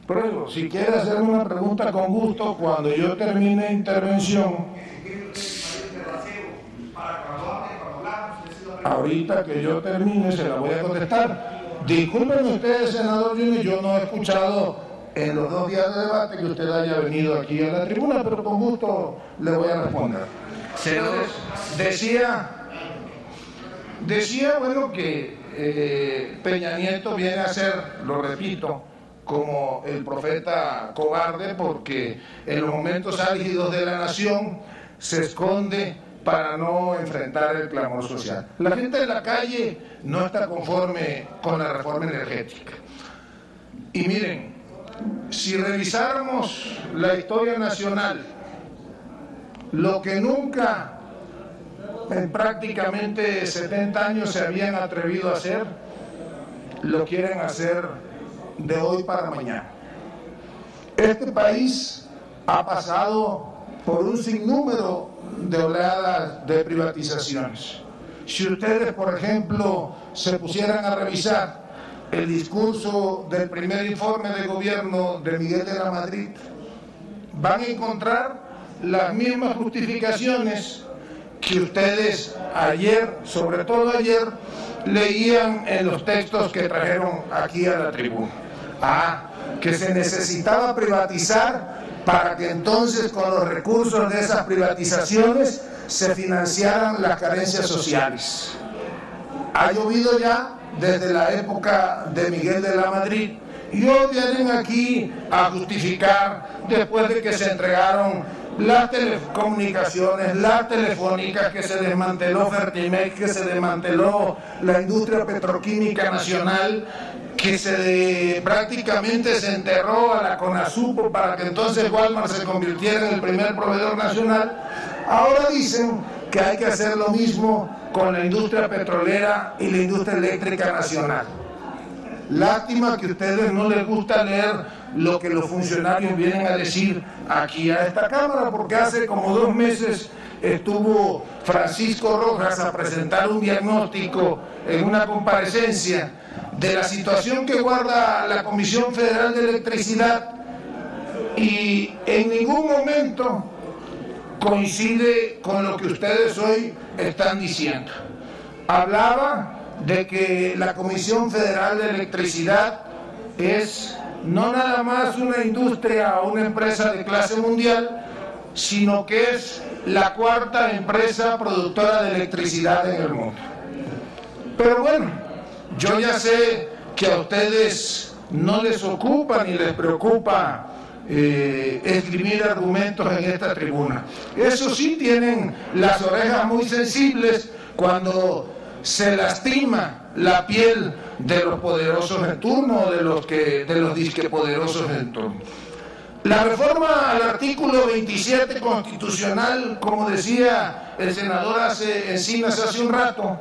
pero si quiere hacerme una pregunta con gusto, cuando yo termine intervención, ahorita que yo termine se la voy a contestar. Disculpen ustedes, senador Yunes, yo no he escuchado en los 2 días de debate que usted haya venido aquí a la tribuna, pero con gusto le voy a responder. Senador, decía bueno, que Peña Nieto viene a ser, lo repito, como el profeta cobarde, porque en los momentos álgidos de la nación se esconde para no enfrentar el clamor social. La gente de la calle no está conforme con la reforma energética. Y miren, si revisáramos la historia nacional, lo que nunca en prácticamente 70 años se habían atrevido a hacer, lo quieren hacer de hoy para mañana. Este país ha pasado por un sinnúmero de oleadas de privatizaciones. Si ustedes, por ejemplo, se pusieran a revisar el discurso del primer informe de gobierno de Miguel de la Madrid, van a encontrar las mismas justificaciones que ustedes ayer, sobre todo ayer, leían en los textos que trajeron aquí a la tribuna. Que se necesitaba privatizar para que entonces con los recursos de esas privatizaciones se financiaran las carencias sociales. Ha llovido ya desde la época de Miguel de la Madrid y hoy vienen aquí a justificar, después de que se entregaron las telecomunicaciones, las telefónicas, que se desmanteló Fertimex, que se desmanteló la industria petroquímica nacional, que prácticamente se enterró a la CONASUPO para que entonces Walmart se convirtiera en el primer proveedor nacional. Ahora dicen que hay que hacer lo mismo con la industria petrolera y la industria eléctrica nacional. Lástima que a ustedes no les gusta leer lo que los funcionarios vienen a decir aquí a esta Cámara, porque hace como 2 meses estuvo Francisco Rojas a presentar un diagnóstico en una comparecencia de la situación que guarda la Comisión Federal de Electricidad y en ningún momento coincide con lo que ustedes hoy están diciendo. Hablaba de que la Comisión Federal de Electricidad es no nada más una industria o una empresa de clase mundial, sino que es la 4ª empresa productora de electricidad en el mundo. Pero bueno, yo ya sé que a ustedes no les ocupa ni les preocupa escribir argumentos en esta tribuna. Eso sí, tienen las orejas muy sensibles cuando se lastima la piel de los poderosos en turno, de los disquepoderosos en turno. La reforma al artículo 27 constitucional, como decía el senador Encinas hace un rato,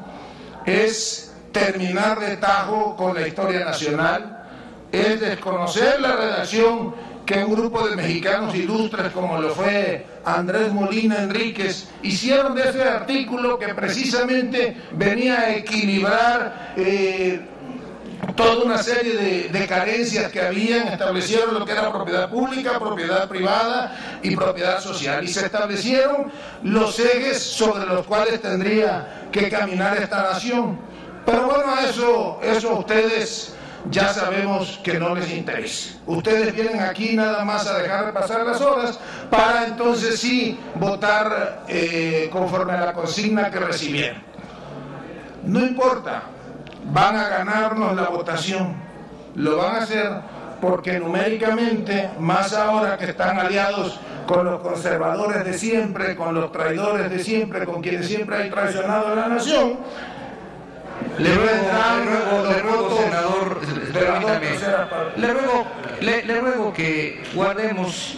es terminar de tajo con la historia nacional, es desconocer la redacción que un grupo de mexicanos ilustres, como lo fue Andrés Molina Enríquez, hicieron de ese artículo que precisamente venía a equilibrar toda una serie de carencias que habían, establecieron lo que era propiedad pública, propiedad privada y propiedad social, y se establecieron los ejes sobre los cuales tendría que caminar esta nación. Pero bueno, eso ustedes ya sabemos que no les interesa. Ustedes vienen aquí nada más a dejar pasar las horas para entonces sí votar conforme a la consigna que recibieron. No importa, van a ganarnos la votación, lo van a hacer porque numéricamente, más ahora que están aliados con los conservadores de siempre, con los traidores de siempre, con quienes siempre hay traicionado a la nación, le ruego, senador, le ruego que guardemos,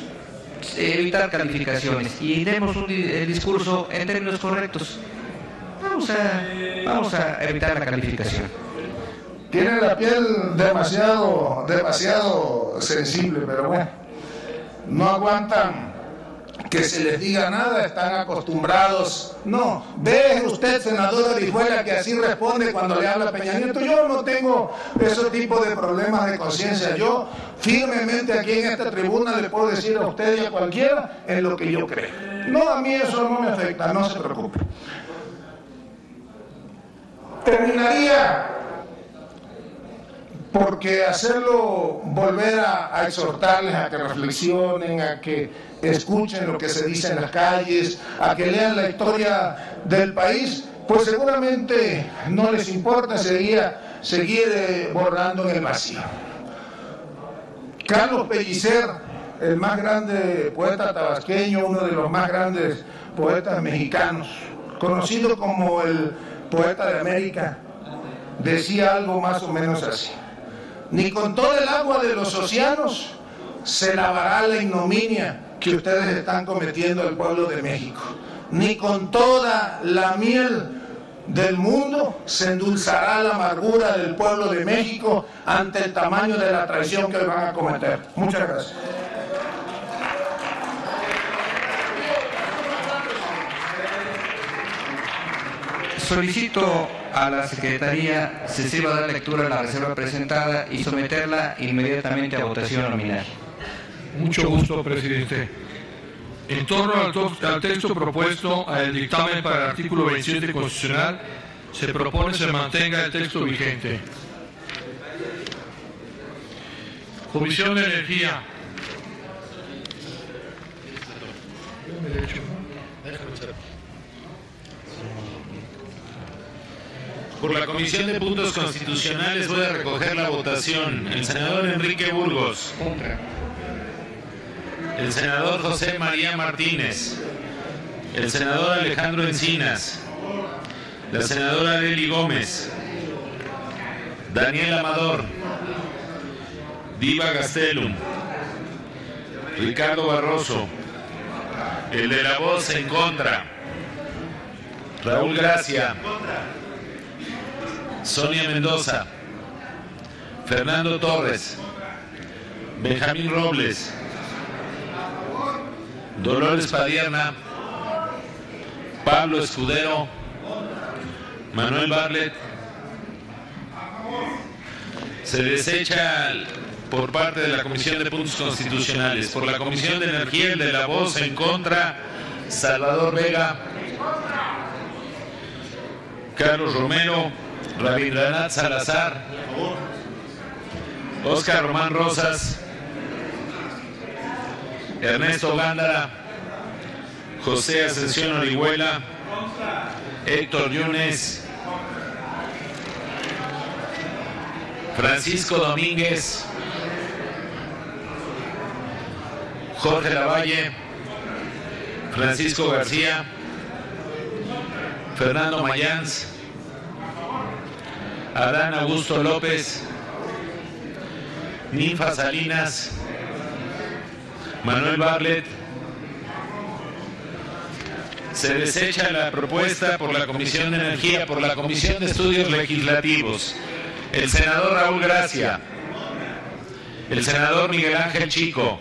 evitar calificaciones y demos el discurso en términos correctos. Vamos a evitar la calificación. Tienen la piel demasiado sensible, pero bueno, no aguantan que se les diga nada, están acostumbrados. No, ve usted, senador Orihuela, que así responde cuando le habla Peña Nieto. Yo no tengo ese tipo de problemas de conciencia. Yo firmemente aquí en esta tribuna le puedo decir a usted y a cualquiera en lo que yo creo. No, a mí eso no me afecta, no se preocupe. Terminaría porque hacerlo, volver a exhortarles a que reflexionen, a que escuchen lo que se dice en las calles, a que lean la historia del país, pues seguramente no les importa, seguir borrando en el vacío. Carlos Pellicer, el más grande poeta tabasqueño, uno de los más grandes poetas mexicanos, conocido como el poeta de América, decía algo más o menos así: ni con todo el agua de los océanos se lavará la ignominia que ustedes están cometiendo al pueblo de México, ni con toda la miel del mundo se endulzará la amargura del pueblo de México ante el tamaño de la traición que van a cometer. Muchas gracias. Solicito a la Secretaría se sirva dar lectura a la reserva presentada y someterla inmediatamente a votación nominal. Mucho gusto, presidente. En torno al texto propuesto al dictamen para el artículo 27 constitucional, se propone se mantenga el texto vigente. Comisión de Energía. Por la Comisión de Puntos Constitucionales voy a recoger la votación. El senador Enrique Burgos. Contra. El senador José María Martínez. El senador Alejandro Encinas. La senadora Arely Gómez. Daniel Amador. Diva Gastelum. Ricardo Barroso. El de la voz en contra. Raúl Gracia. Sonia Mendoza. Fernando Torres. Benjamín Robles. Dolores Padierna. Pablo Escudero. Manuel Barlet. Se desecha por parte de la Comisión de Puntos Constitucionales. Por la Comisión de Energía, el de la voz en contra, Salvador Vega. Carlos Romero. Rabindranath Salazar. Óscar Román Rosas. Ernesto Gándara. José Ascensión Orihuela. Héctor Yunes. Francisco Domínguez. Jorge Lavalle. Francisco García. Fernando Mayans. Adán Augusto López. Ninfa Salinas. Manuel Barlet. Se desecha la propuesta por la Comisión de Energía, por la Comisión de Estudios Legislativos. El senador Raúl Gracia. El senador Miguel Ángel Chico.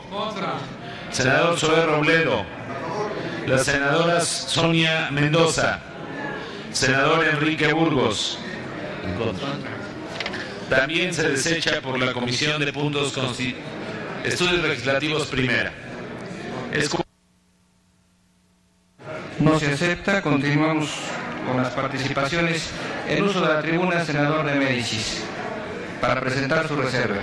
El senador Zoé Robledo. La senadora Sonia Mendoza. Senador Enrique Burgos. En contra. también se desecha por la Comisión de Puntos Estudios Legislativos Primera. No se acepta. Continuamos con las participaciones. El uso de la tribuna, senador de Médicis, para presentar su reserva.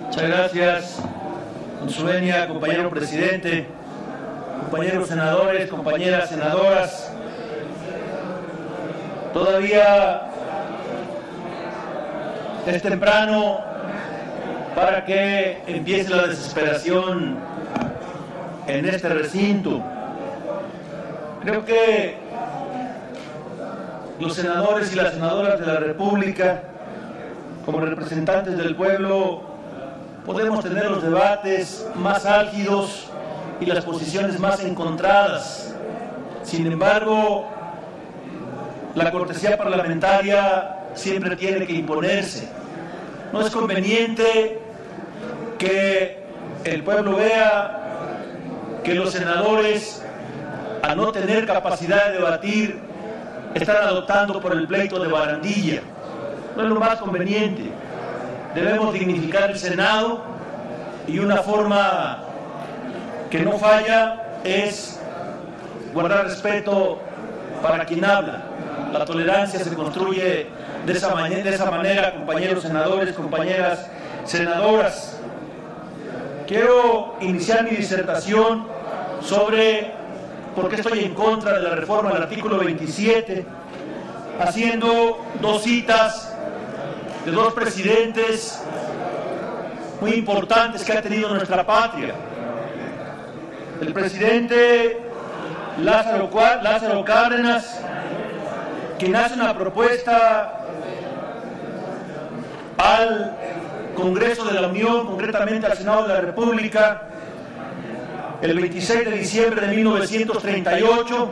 Muchas gracias, con su venia, compañero presidente, compañeros senadores, compañeras senadoras. Todavía es temprano para que empiece la desesperación en este recinto. Creo que los senadores y las senadoras de la República, como representantes del pueblo, podemos tener los debates más álgidos y las posiciones más encontradas. Sin embargo, la cortesía parlamentaria siempre tiene que imponerse. No es conveniente que el pueblo vea que los senadores, al no tener capacidad de debatir, están adoptando por el pleito de barandilla. No es lo más conveniente. Debemos dignificar el Senado, y una forma que no falla es guardar respeto para quien habla. La tolerancia se construye de esa manera, compañeros senadores, compañeras senadoras. Quiero iniciar mi disertación sobre por qué estoy en contra de la reforma del artículo 27, haciendo dos citas de dos presidentes muy importantes que ha tenido nuestra patria. El presidente Lázaro Cárdenas, quien hace una propuesta al Congreso de la Unión, concretamente al Senado de la República, el 26 de diciembre de 1938,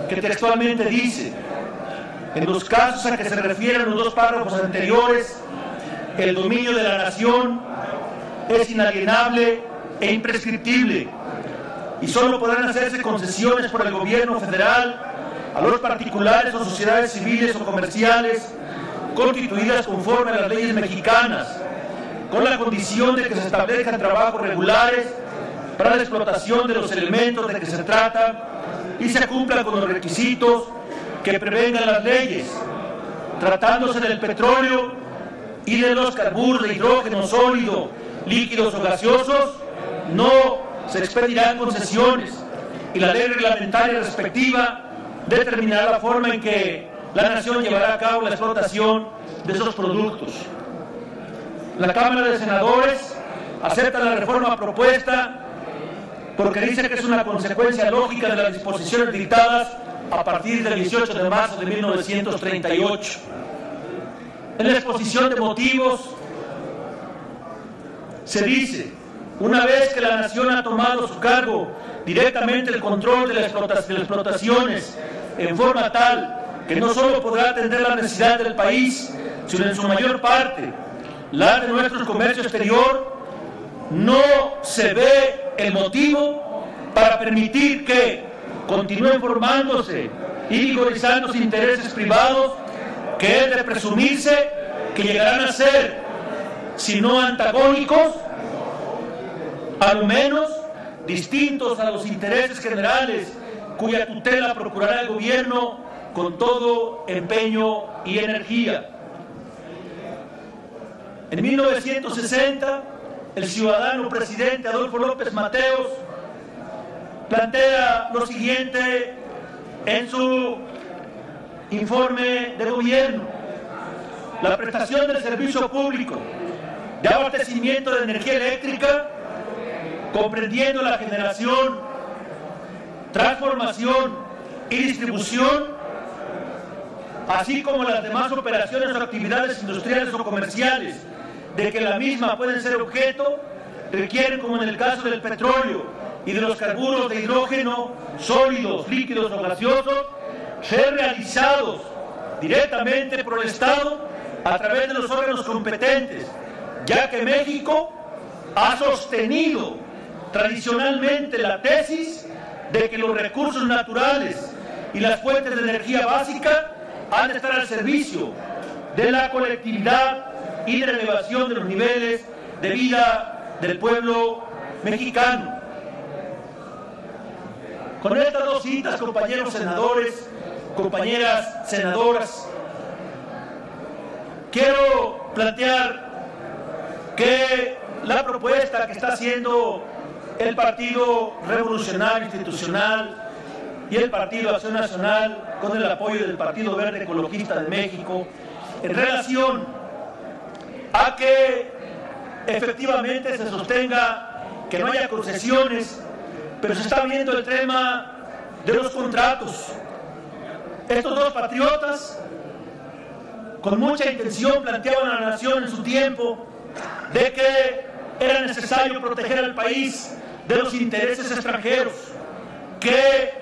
que textualmente dice: en los casos a que se refieren los dos párrafos anteriores, el dominio de la nación es inalienable e imprescriptible, y solo podrán hacerse concesiones por el gobierno federal a los particulares o sociedades civiles o comerciales constituidas conforme a las leyes mexicanas, con la condición de que se establezcan trabajos regulares para la explotación de los elementos de que se trata y se cumpla con los requisitos que prevengan las leyes. Tratándose del petróleo y de los carburos de hidrógeno sólido, líquidos o gaseosos, no se expedirán concesiones, y la ley reglamentaria respectiva determinará la forma en que la nación llevará a cabo la explotación de esos productos. La Cámara de Senadores acepta la reforma propuesta porque dice que es una consecuencia lógica de las disposiciones dictadas a partir del 18 de marzo de 1938. En la exposición de motivos se dice: una vez que la nación ha tomado a su cargo directamente el control de las explotaciones en forma tal que no solo podrá atender la necesidad del país, sino en su mayor parte la de nuestro comercio exterior, no se ve el motivo para permitir que continúen formándose y vigorizándose intereses privados que es de presumirse que llegarán a ser, si no antagónicos, a lo menos distintos a los intereses generales cuya tutela procurará el gobierno con todo empeño y energía. En 1960, el ciudadano presidente Adolfo López Mateos plantea lo siguiente en su informe de gobierno: la prestación del servicio público de abastecimiento de energía eléctrica, comprendiendo la generación, transformación y distribución, así como las demás operaciones o actividades industriales o comerciales de que la misma pueden ser objeto, requieren, como en el caso del petróleo y de los carburos de hidrógeno sólidos, líquidos o gaseosos, ser realizados directamente por el Estado a través de los órganos competentes, ya que México ha sostenido tradicionalmente la tesis de que los recursos naturales y las fuentes de energía básica han de estar al servicio de la colectividad y de la elevación de los niveles de vida del pueblo mexicano. Con estas dos citas, compañeros senadores, compañeras senadoras, quiero plantear que la propuesta que está haciendo el Partido Revolucionario Institucional y el Partido Acción Nacional, con el apoyo del Partido Verde Ecologista de México, en relación a que efectivamente se sostenga que no haya concesiones, pero se está viendo el tema de los contratos. Estos dos patriotas, con mucha intención, planteaban a la nación en su tiempo de que era necesario proteger al país de los intereses extranjeros, que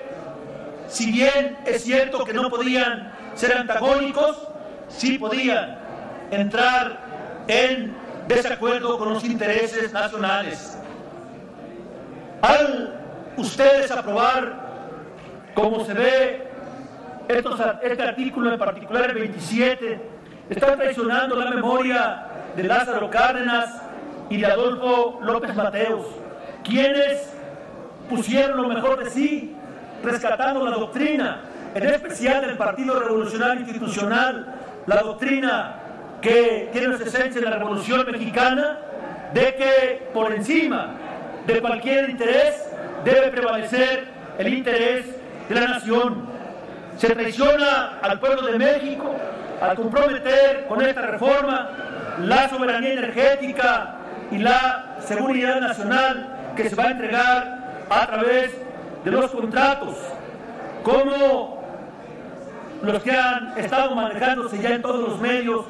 si bien es cierto que no podían ser antagónicos, sí podían entrar en desacuerdo con los intereses nacionales. Al ustedes aprobar, como se ve, este artículo en particular, el 27, están traicionando la memoria de Lázaro Cárdenas y de Adolfo López Mateos, quienes pusieron lo mejor de sí, rescatando la doctrina, en especial del Partido Revolucionario Institucional, la doctrina que tiene su esencia en la Revolución Mexicana, de que por encima de cualquier interés debe prevalecer el interés de la nación. Se traiciona al pueblo de México al comprometer con esta reforma la soberanía energética y la seguridad nacional que se va a entregar a través de los contratos, como los que han estado manejándose ya en todos los medios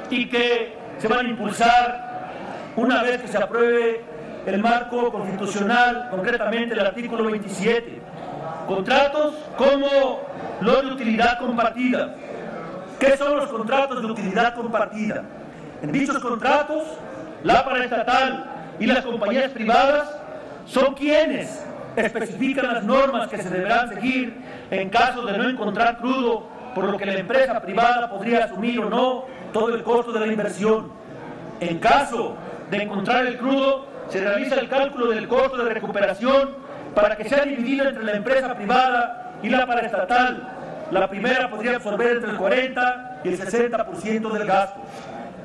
y que se van a impulsar una vez que se apruebe el marco constitucional, concretamente el artículo 27. Contratos como los de utilidad compartida. ¿Qué son los contratos de utilidad compartida? En dichos contratos, la paraestatal y las compañías privadas son quienes especifican las normas que se deberán seguir en caso de no encontrar crudo, por lo que la empresa privada podría asumir o no todo el costo de la inversión. En caso de encontrar el crudo, se realiza el cálculo del costo de recuperación para que sea dividido entre la empresa privada y la paraestatal. La primera podría absorber entre el 40 y el 60% del gasto.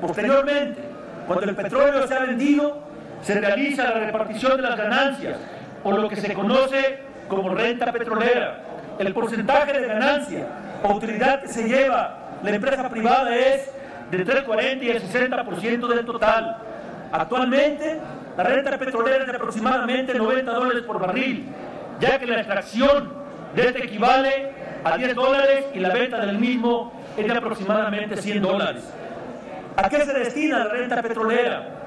Posteriormente, cuando el petróleo se ha vendido, se realiza la repartición de las ganancias, o lo que se conoce como renta petrolera. El porcentaje de ganancia o utilidad que se lleva la empresa privada es de entre el 40 y el 60% del total. Actualmente, la renta petrolera es de aproximadamente $90 por barril, ya que la extracción de este equivale a $10 y la venta del mismo es de aproximadamente $100. ¿A qué se destina la renta petrolera?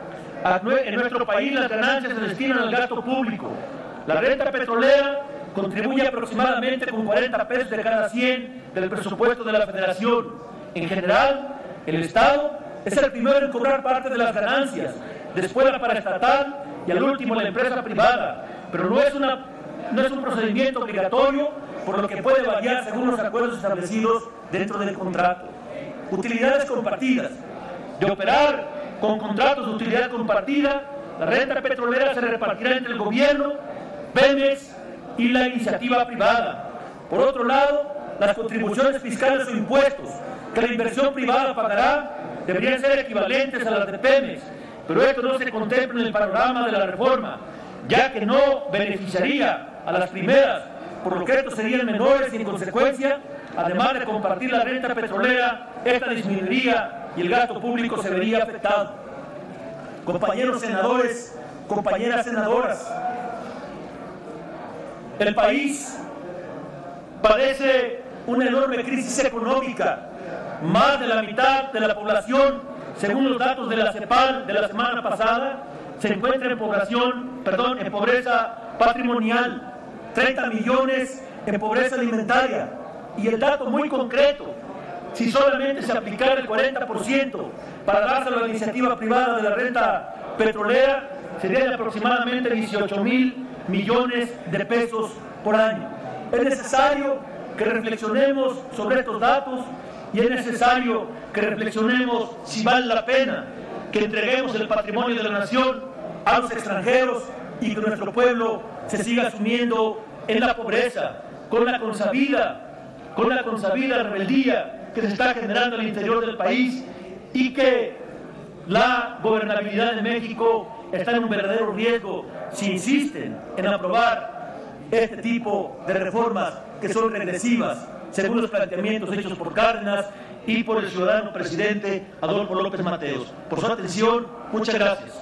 En nuestro país las ganancias se destinan al gasto público. La renta petrolera contribuye aproximadamente con 40 pesos de cada 100 del presupuesto de la Federación. En general, el Estado es el primero en cobrar parte de las ganancias, después la paraestatal y al último la empresa privada, pero no es un procedimiento obligatorio, por lo que puede variar según los acuerdos establecidos dentro del contrato. Utilidades compartidas. De operar con contratos de utilidad compartida, la renta petrolera se repartirá entre el gobierno, Pemex y la iniciativa privada. Por otro lado, las contribuciones fiscales o impuestos que la inversión privada pagará deberían ser equivalentes a las de Pemex, pero esto no se contempla en el panorama de la reforma, ya que no beneficiaría a las primeras, por lo que estos serían menores y en consecuencia, además de compartir la renta petrolera, esta disminuiría y el gasto público se vería afectado. Compañeros senadores, compañeras senadoras, el país padece una enorme crisis económica. Más de la mitad de la población, según los datos de la CEPAL de la semana pasada, se encuentra en pobreza patrimonial, 30 millones en pobreza alimentaria. Y el dato muy concreto si solamente se aplicara el 40% para dárselo a la iniciativa privada de la renta petrolera, serían aproximadamente 18,000 millones de pesos por año. Es necesario que reflexionemos sobre estos datos y es necesario que reflexionemos si vale la pena que entreguemos el patrimonio de la nación a los extranjeros y que nuestro pueblo se siga sumiendo en la pobreza, con la consabida rebeldía que se está generando en el interior del país y que la gobernabilidad de México está en un verdadero riesgo si insisten en aprobar este tipo de reformas que son regresivas, según los planteamientos hechos por Cárdenas y por el ciudadano presidente Adolfo López Mateos. Por su atención, muchas gracias.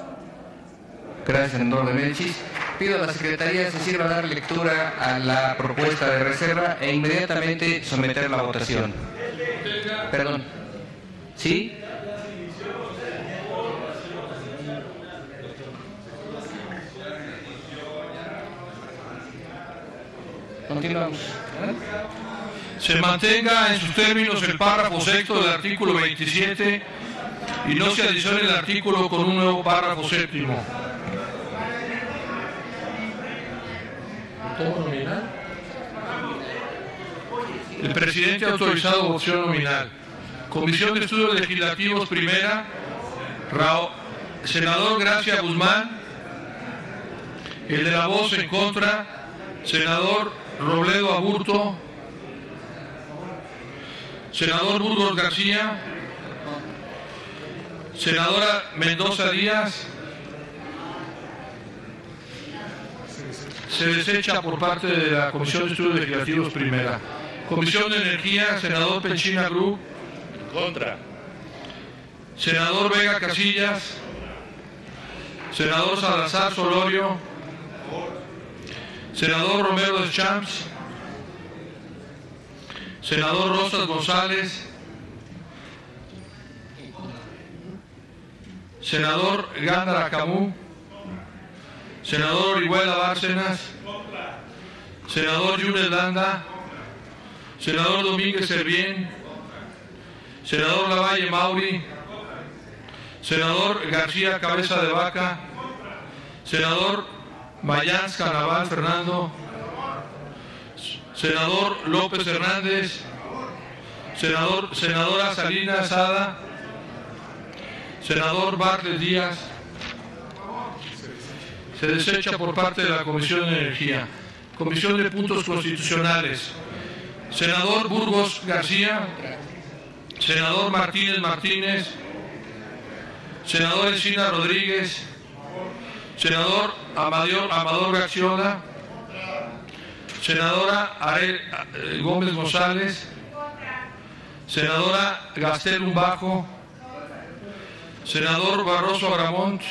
Gracias, senador de Melchis. Pido a la Secretaría se sirva a dar lectura a la propuesta de reserva e inmediatamente someterla a votación. Perdón. ¿Sí? Continuamos. Se mantenga en sus términos el párrafo sexto del artículo 27 y no se adicione el artículo con un nuevo párrafo séptimo. El presidente ha autorizado votación nominal. Comisión de Estudios Legislativos primera, senador Gracia Guzmán. El de la voz en contra, senador Robledo Aburto. Senador Burgos García. Senadora Mendoza Díaz. Se desecha por parte de la Comisión de Estudios Legislativos primera. Comisión de Energía, senador Penchina Group. Contra. Senador Vega Casillas. Senador Salazar Solorio. Senador Romero Deschamps. Senador Rosas González. Senador Gándara Camú. Senador Orihuela Bárcenas. Senador Yunes Landa. Senador Domínguez Servién. Senador Lavalle Mauri. Senador García Cabeza de Vaca. Senador Mayans Canaval Fernando. Senador López Hernández. Senadora Salinas Sada. Senador Bartlett Díaz. Se desecha por parte de la Comisión de Energía. Comisión de Puntos Constitucionales. Senador Burgos García. Senador Martínez Martínez. Senador Encina Rodríguez. Senador Amador Gaxiola. Senadora Gómez González. Senadora Gastelum Bajo. Senador Barroso Aramont.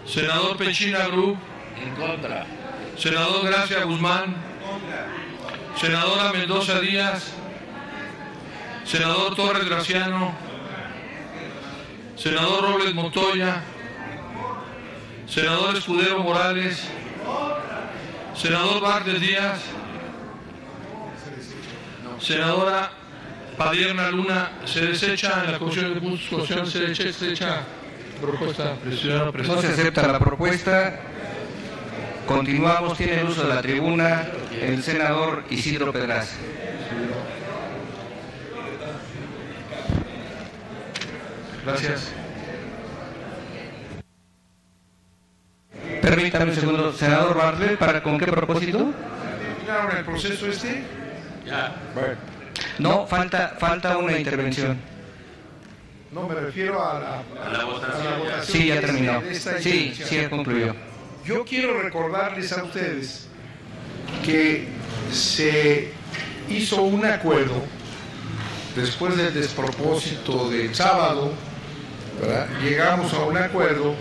Senador Penchina Group. En contra. Senador Gracia Guzmán. Senadora Mendoza Díaz. Senador Torres Graciano. Senador Robles Montoya. Senador Escudero Morales. Senador Bartlett Díaz. Senadora Padierna Luna. Se desecha en la Comisión de Puntos Constitucionales. Se desecha propuesta. No se acepta la propuesta. Continuamos. Tiene el uso de la tribuna el senador Isidro Pedraza. Gracias. Permítame un segundo, senador Bartlett, ¿con qué propósito? ¿Terminaron el proceso este? Ya. Bueno. No, falta una intervención. No, me refiero a la votación. Sí, ya terminó. Sí, ya concluyó. Yo quiero recordarles a ustedes que se hizo un acuerdo después del despropósito del sábado, ¿verdad? Llegamos a un acuerdo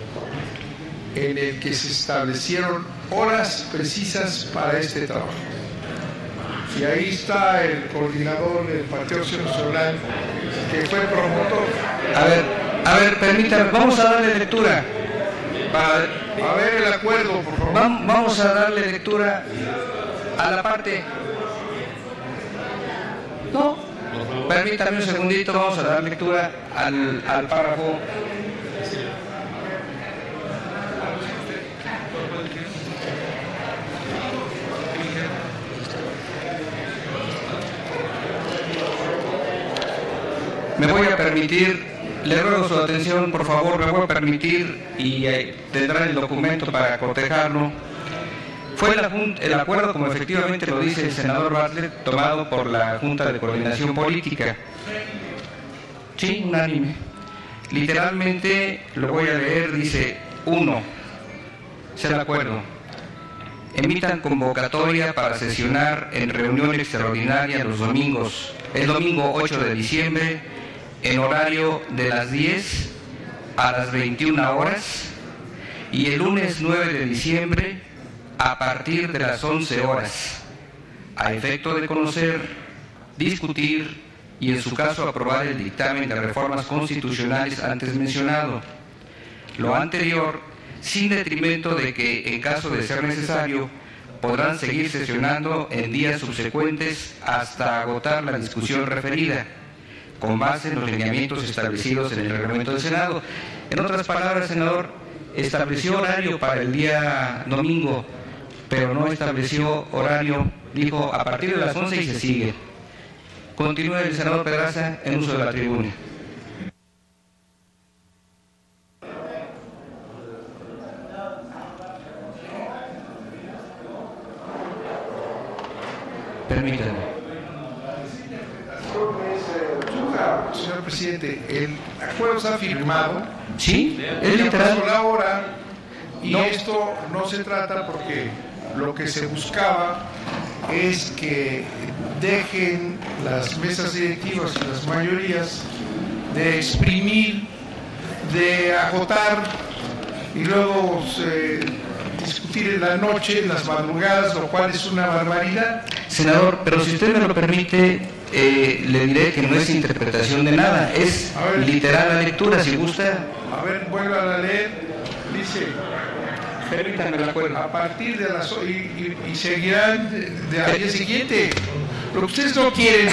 en el que se establecieron horas precisas para este trabajo. Y ahí está el coordinador del Partido Acción Nacional, que fue promotor. A ver, permítame, vamos a darle lectura. A ver el acuerdo, por favor. Vamos a darle lectura a la parte. No, permítame un segundito, vamos a dar lectura al párrafo. Me voy a permitir, le ruego su atención, por favor, me voy a permitir y tendrá el documento para cotejarlo. Fue el acuerdo, como efectivamente lo dice el senador Bartlett, tomado por la Junta de Coordinación Política. Sí, unánime. Literalmente, lo voy a leer, dice: 1. Es el acuerdo. Emitan convocatoria para sesionar en reunión extraordinaria los domingos, el domingo 8 de diciembre, en horario de las 10 a las 21 horas, y el lunes 9 de diciembre, a partir de las 11 horas, a efecto de conocer, discutir y en su caso aprobar el dictamen de reformas constitucionales antes mencionado. Lo anterior, sin detrimento de que, en caso de ser necesario, podrán seguir sesionando en días subsecuentes hasta agotar la discusión referida, con base en los lineamientos establecidos en el reglamento del Senado. En otras palabras, senador, estableció horario para el día domingo, pero no estableció horario, dijo a partir de las 11 y se sigue. Continúe el senador Pedraza en uso de la tribuna. Permítanme. Señor presidente, el acuerdo está firmado. Sí, es literal. Pasó la hora y esto no se trata porque lo que se buscaba es que dejen las mesas directivas y las mayorías de exprimir, de agotar y luego discutir en la noche, en las madrugadas, lo cual es una barbaridad. Senador, pero si usted me lo permite, le diré que no es interpretación de nada, es literal la lectura, si gusta. A ver, vuelva a leer, dice... Permítanme el acuerdo. A partir de las... y seguirán al día siguiente. Lo que ustedes no quieren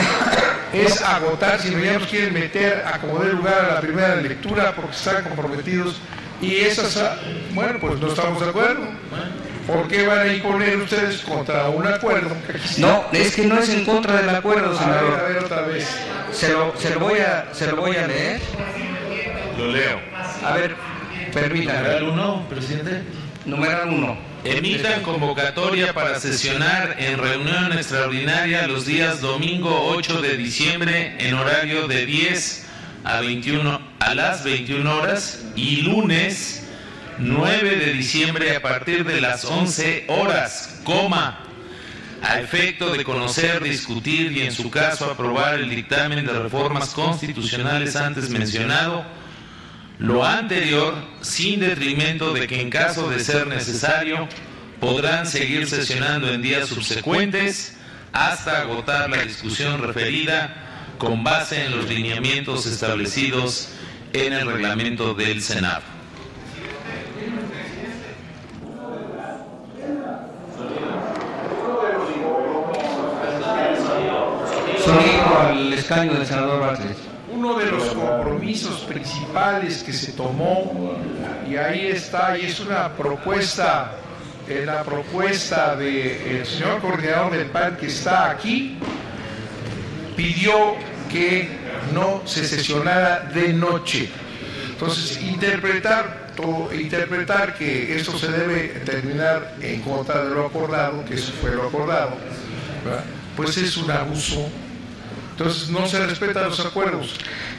es agotar, sino ya nos quieren meter a como dé lugar a la primera lectura porque están comprometidos. Y esas, bueno, pues no estamos de acuerdo. ¿Por qué van a imponer ustedes contra un acuerdo? No, es que no es en contra del acuerdo, senador. A ver otra vez. Se lo voy a leer. Lo leo. A ver, permítame. Numeral 1, presidente. Numeral 1. Emitan convocatoria para sesionar en reunión extraordinaria los días domingo 8 de diciembre en horario de 10 a las 21 horas y lunes 9 de diciembre a partir de las 11 horas, a efecto de conocer, discutir y en su caso aprobar el dictamen de reformas constitucionales antes mencionado. Lo anterior, sin detrimento de que en caso de ser necesario, podrán seguir sesionando en días subsecuentes hasta agotar la discusión referida con base en los lineamientos establecidos en el reglamento del Senado. Sonido al escaño del senador Bartlett. Uno de los compromisos principales que se tomó, y ahí está, y es una propuesta, la propuesta del señor coordinador del PAN que está aquí, pidió que no se sesionara de noche. Entonces, interpretar que esto se debe terminar en contra de lo acordado, que eso fue lo acordado, ¿verdad? Pues es un abuso. Entonces no se respetan los acuerdos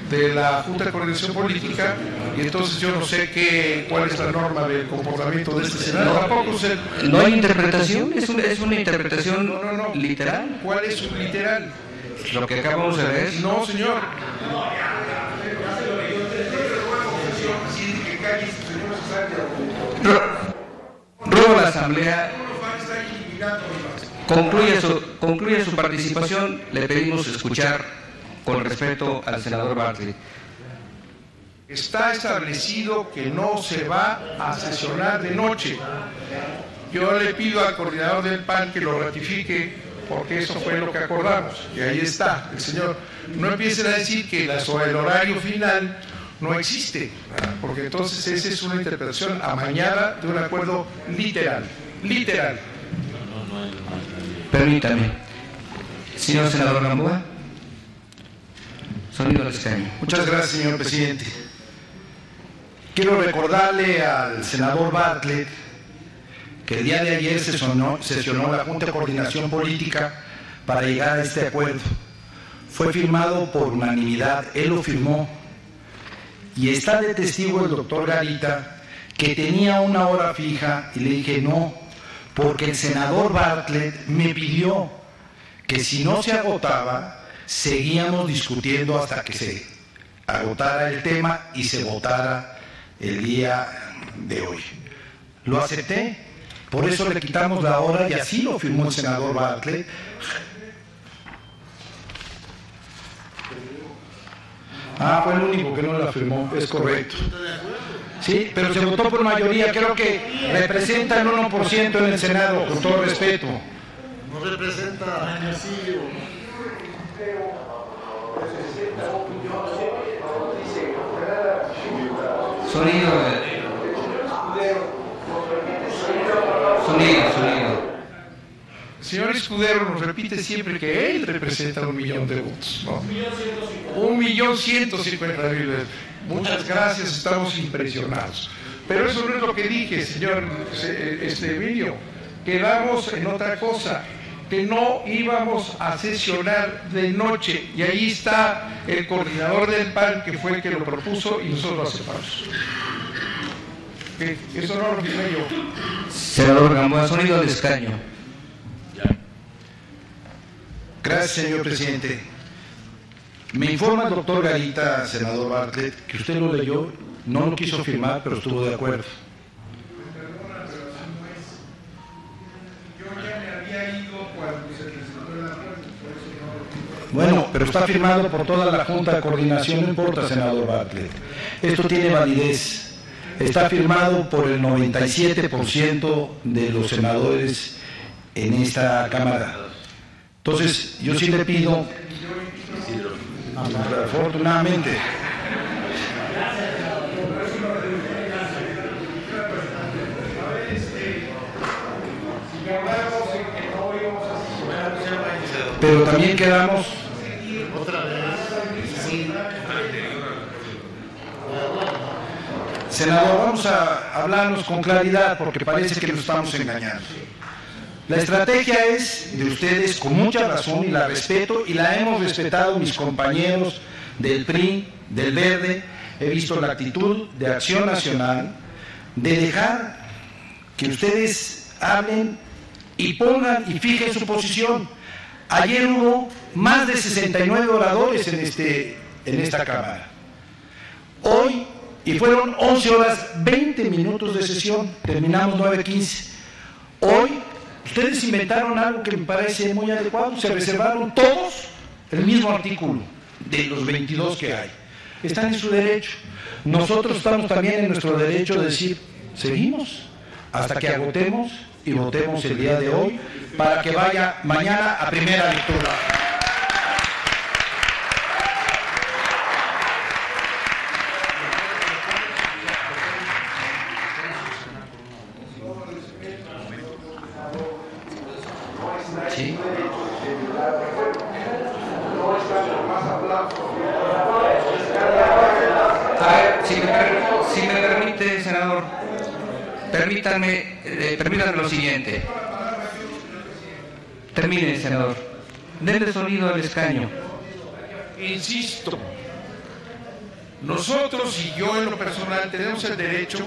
de la Junta de Coordinación Política y entonces yo no sé cuál es la norma del comportamiento de este Senado. Tampoco sé. No hay interpretación, es una interpretación no. literal. ¿Cuál es un literal? Lo que acabamos de ver. No, señor. Ruego a la Asamblea concluye su participación. Le pedimos escuchar con respeto al senador Bartlett. Está establecido que no se va a sesionar de noche. Yo le pido al coordinador del PAN que lo ratifique porque eso fue lo que acordamos, y ahí está el señor. No empiecen a decir que el horario final no existe, ¿verdad? Porque entonces esa es una interpretación amañada de un acuerdo literal. Permítame. Señor senador Gamboa. Sonido al escaño. Muchas gracias, señor presidente. Quiero recordarle al senador Bartlett que el día de ayer sesionó la Junta de Coordinación Política para llegar a este acuerdo. Fue firmado por unanimidad, él lo firmó. Y está de testigo el doctor Garita, que tenía una hora fija, y le dije no, porque el senador Bartlett me pidió que si no se agotaba, seguíamos discutiendo hasta que se agotara el tema y se votara el día de hoy. Lo acepté, por eso le quitamos la hora y así lo firmó el senador Bartlett. Fue el único que no la firmó, es correcto. Sí, pero se votó por mayoría, creo que representa el 1% en el Senado, con todo respeto. No representa a Hermosillo. Sonido. Señor Escudero nos repite siempre que él representa 1 millón de votos, ¿no? 1.150.000. Muchas gracias, estamos impresionados. Pero eso no es lo que dije, señor Emilio. Quedamos en otra cosa, que no íbamos a sesionar de noche. Y ahí está el coordinador del PAN, que fue el que lo propuso, y nosotros lo aceptamos. Eso no lo firmé yo. Senador Gamboa, sonido al escaño. Gracias, señor presidente. Me informa el doctor Garita, senador Bartlett, que usted lo leyó, no lo quiso firmar, pero estuvo de acuerdo. Bueno, pero está firmado por toda la Junta de Coordinación, no importa, senador Bartlett. Esto tiene validez. Está firmado por el 97% de los senadores en esta Cámara. Entonces, yo sí le pido, afortunadamente, pero también quedamos senador, vamos a hablarnos con claridad porque parece que nos estamos engañando. La estrategia es de ustedes con mucha razón y la respeto y la hemos respetado mis compañeros del PRI, del Verde. He visto la actitud de Acción Nacional de dejar que ustedes hablen y pongan y fijen su posición. Ayer hubo más de 69 oradores en esta Cámara. Hoy, y fueron 11 horas 20 minutos de sesión, terminamos 9:15. Hoy, ustedes inventaron algo que me parece muy adecuado, se reservaron todos el mismo artículo de los 22 que hay. Están en su derecho. Nosotros estamos también en nuestro derecho de decir, seguimos hasta que agotemos y votemos el día de hoy para que vaya mañana a primera lectura. Sí. A ver, si me permite, senador, permítanme lo siguiente. Termine, senador. Denle sonido al escaño. Insisto, nosotros y yo en lo personal tenemos el derecho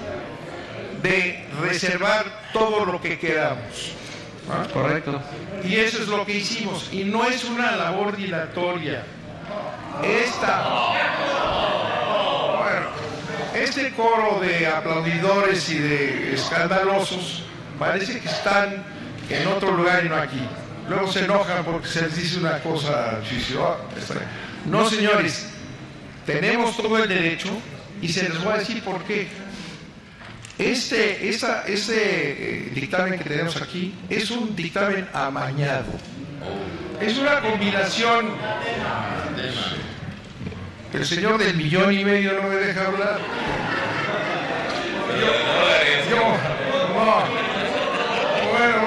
de reservar todo lo que queramos. ¿Ah? Correcto. Y eso es lo que hicimos. Y no es una labor dilatoria. Este coro de aplaudidores y de escandalosos parece que están en otro lugar y no aquí. Luego se enojan porque se les dice una cosa. No, señores, tenemos todo el derecho y se les va a decir por qué. Este dictamen que tenemos aquí es un dictamen amañado. Es una combinación. El señor del 1,5 millones no me deja hablar. Bueno.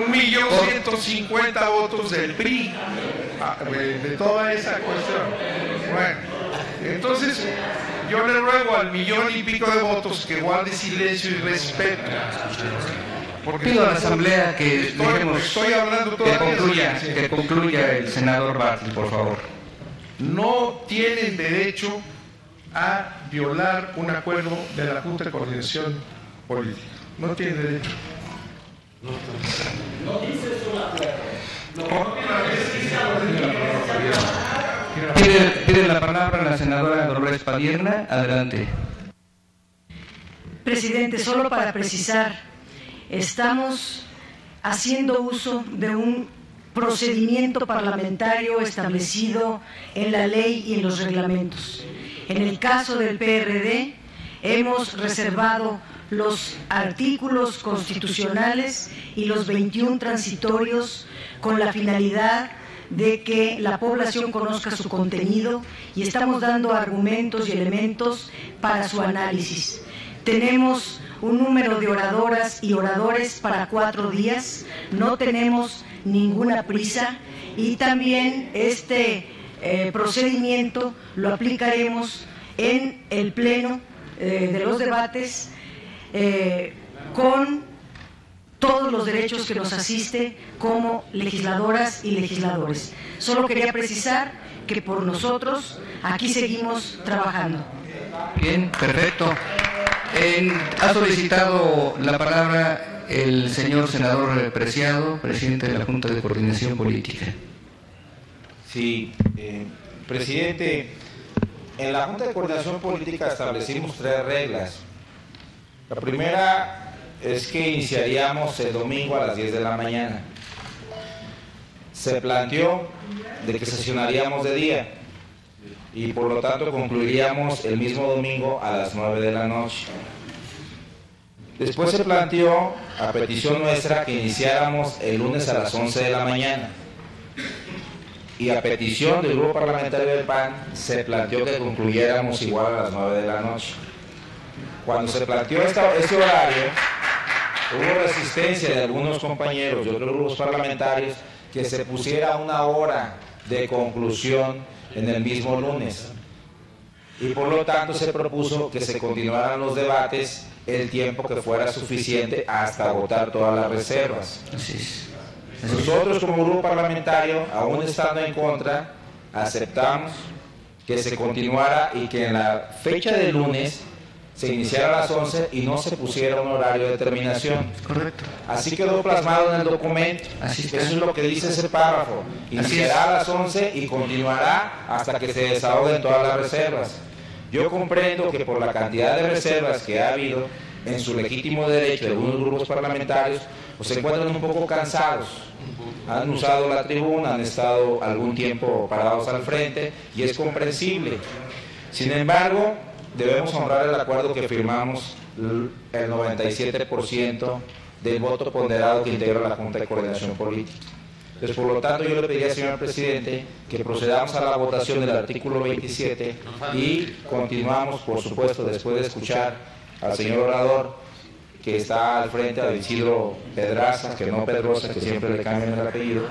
1.150.000 votos del PRI, de toda esa cuestión. Bueno, entonces yo le ruego al 1,5 millones de votos que guarde silencio y respeto. Pido a la Asamblea que que concluya el senador Bartlett, por favor. No tienen derecho a violar un acuerdo de la Junta de Coordinación Política. No tienen derecho. Pide la palabra la senadora Dolores Padierna. Adelante. Presidente, solo para precisar, estamos haciendo uso de un procedimiento parlamentario establecido en la ley y en los reglamentos. En el caso del PRD, hemos reservado los artículos constitucionales y los 21 transitorios con la finalidad de que la población conozca su contenido y estamos dando argumentos y elementos para su análisis. Tenemos un número de oradoras y oradores para 4 días, no tenemos ninguna prisa y también este procedimiento lo aplicaremos en el pleno de los debates con todos los derechos que nos asiste como legisladoras y legisladores. Solo quería precisar que por nosotros aquí seguimos trabajando. Bien, perfecto. Ha solicitado la palabra el señor senador Preciado, presidente de la Junta de Coordinación Política. Sí, presidente, en la Junta de Coordinación Política establecimos 3 reglas. La primera es que iniciaríamos el domingo a las 10 de la mañana. Se planteó de que sesionaríamos de día y por lo tanto concluiríamos el mismo domingo a las 9 de la noche. Después se planteó, a petición nuestra, que iniciáramos el lunes a las 11 de la mañana. Y a petición del Grupo Parlamentario del PAN, se planteó que concluyéramos igual a las 9 de la noche. Cuando se planteó este horario, hubo resistencia de algunos compañeros de otros grupos parlamentarios que se pusiera una hora de conclusión en el mismo lunes. Y por lo tanto se propuso que se continuaran los debates el tiempo que fuera suficiente hasta votar todas las reservas. Así es. Nosotros como grupo parlamentario, aún estando en contra, aceptamos que se continuara y que en la fecha de lunes se iniciara a las 11 y no se pusiera un horario de terminación. Correcto. Así quedó plasmado en el documento. Eso es lo que dice ese párrafo. Iniciará a las 11 y continuará hasta que se desahoguen todas las reservas. Yo comprendo que por la cantidad de reservas que ha habido, en su legítimo derecho de algunos grupos parlamentarios, pues se encuentran un poco cansados. Han usado la tribuna, han estado algún tiempo parados al frente y es comprensible. Sin embargo, debemos honrar el acuerdo que firmamos el 97% del voto ponderado que integra la Junta de Coordinación Política. Entonces, por lo tanto, yo le pediría, señor presidente, que procedamos a la votación del artículo 27 y continuamos, por supuesto, después de escuchar al señor orador que está al frente, a Isidro Pedraza, que no Pedrosa, que siempre le cambian el apellido,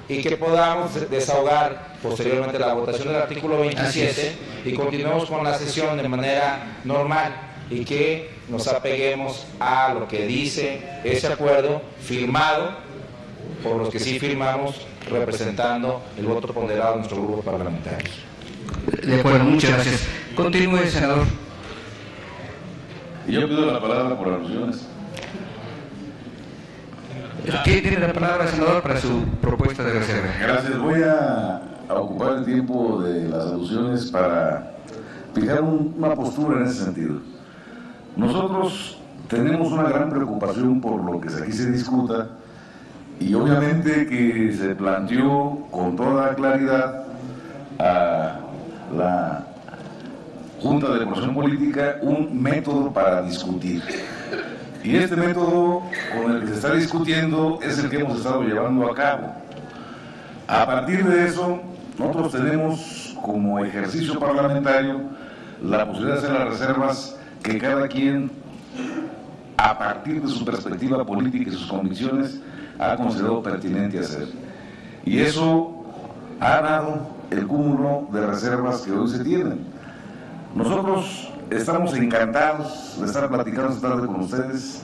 y que podamos desahogar posteriormente la votación del artículo 27 y continuemos con la sesión de manera normal y que nos apeguemos a lo que dice ese acuerdo firmado por los que sí firmamos representando el voto ponderado de nuestro grupo parlamentario. De acuerdo, muchas gracias. Continúe, senador. Y yo pido la palabra por alusiones. ¿Quién tiene la palabra, senador, para su propuesta de reserva? Gracias. Voy a ocupar el tiempo de las alusiones para fijar una postura en ese sentido. Nosotros tenemos una gran preocupación por lo que aquí se discuta y obviamente que se planteó con toda claridad a la Junta de Coordinación Política un método para discutir. Y este método con el que se está discutiendo es el que hemos estado llevando a cabo. A partir de eso, nosotros tenemos como ejercicio parlamentario la posibilidad de hacer las reservas que cada quien, a partir de su perspectiva política y sus convicciones, ha considerado pertinente hacer. Y eso ha dado el cúmulo de reservas que hoy se tienen. Nosotros estamos encantados de estar platicando esta tarde con ustedes,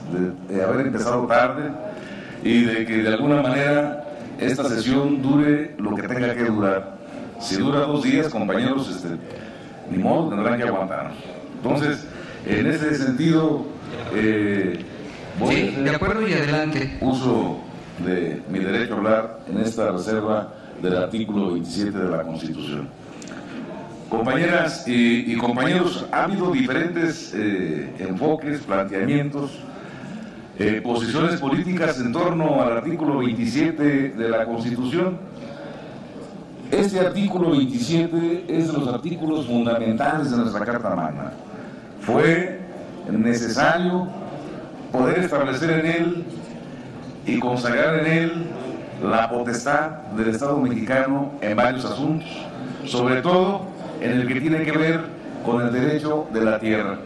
de haber empezado tarde y de que de alguna manera esta sesión dure lo que tenga que durar. Si dura 2 días, compañeros, ni modo, tendrán que aguantarnos. Entonces, en ese sentido, voy sí, de acuerdo y adelante. Uso de mi derecho a hablar en esta reserva del artículo 27 de la Constitución. Compañeras y compañeros, ha habido diferentes enfoques, planteamientos, posiciones políticas en torno al artículo 27 de la Constitución. Este artículo 27 es de los artículos fundamentales de nuestra Carta Magna. Fue necesario poder establecer en él y consagrar en él la potestad del Estado mexicano en varios asuntos, sobre todo en el que tiene que ver con el derecho de la tierra.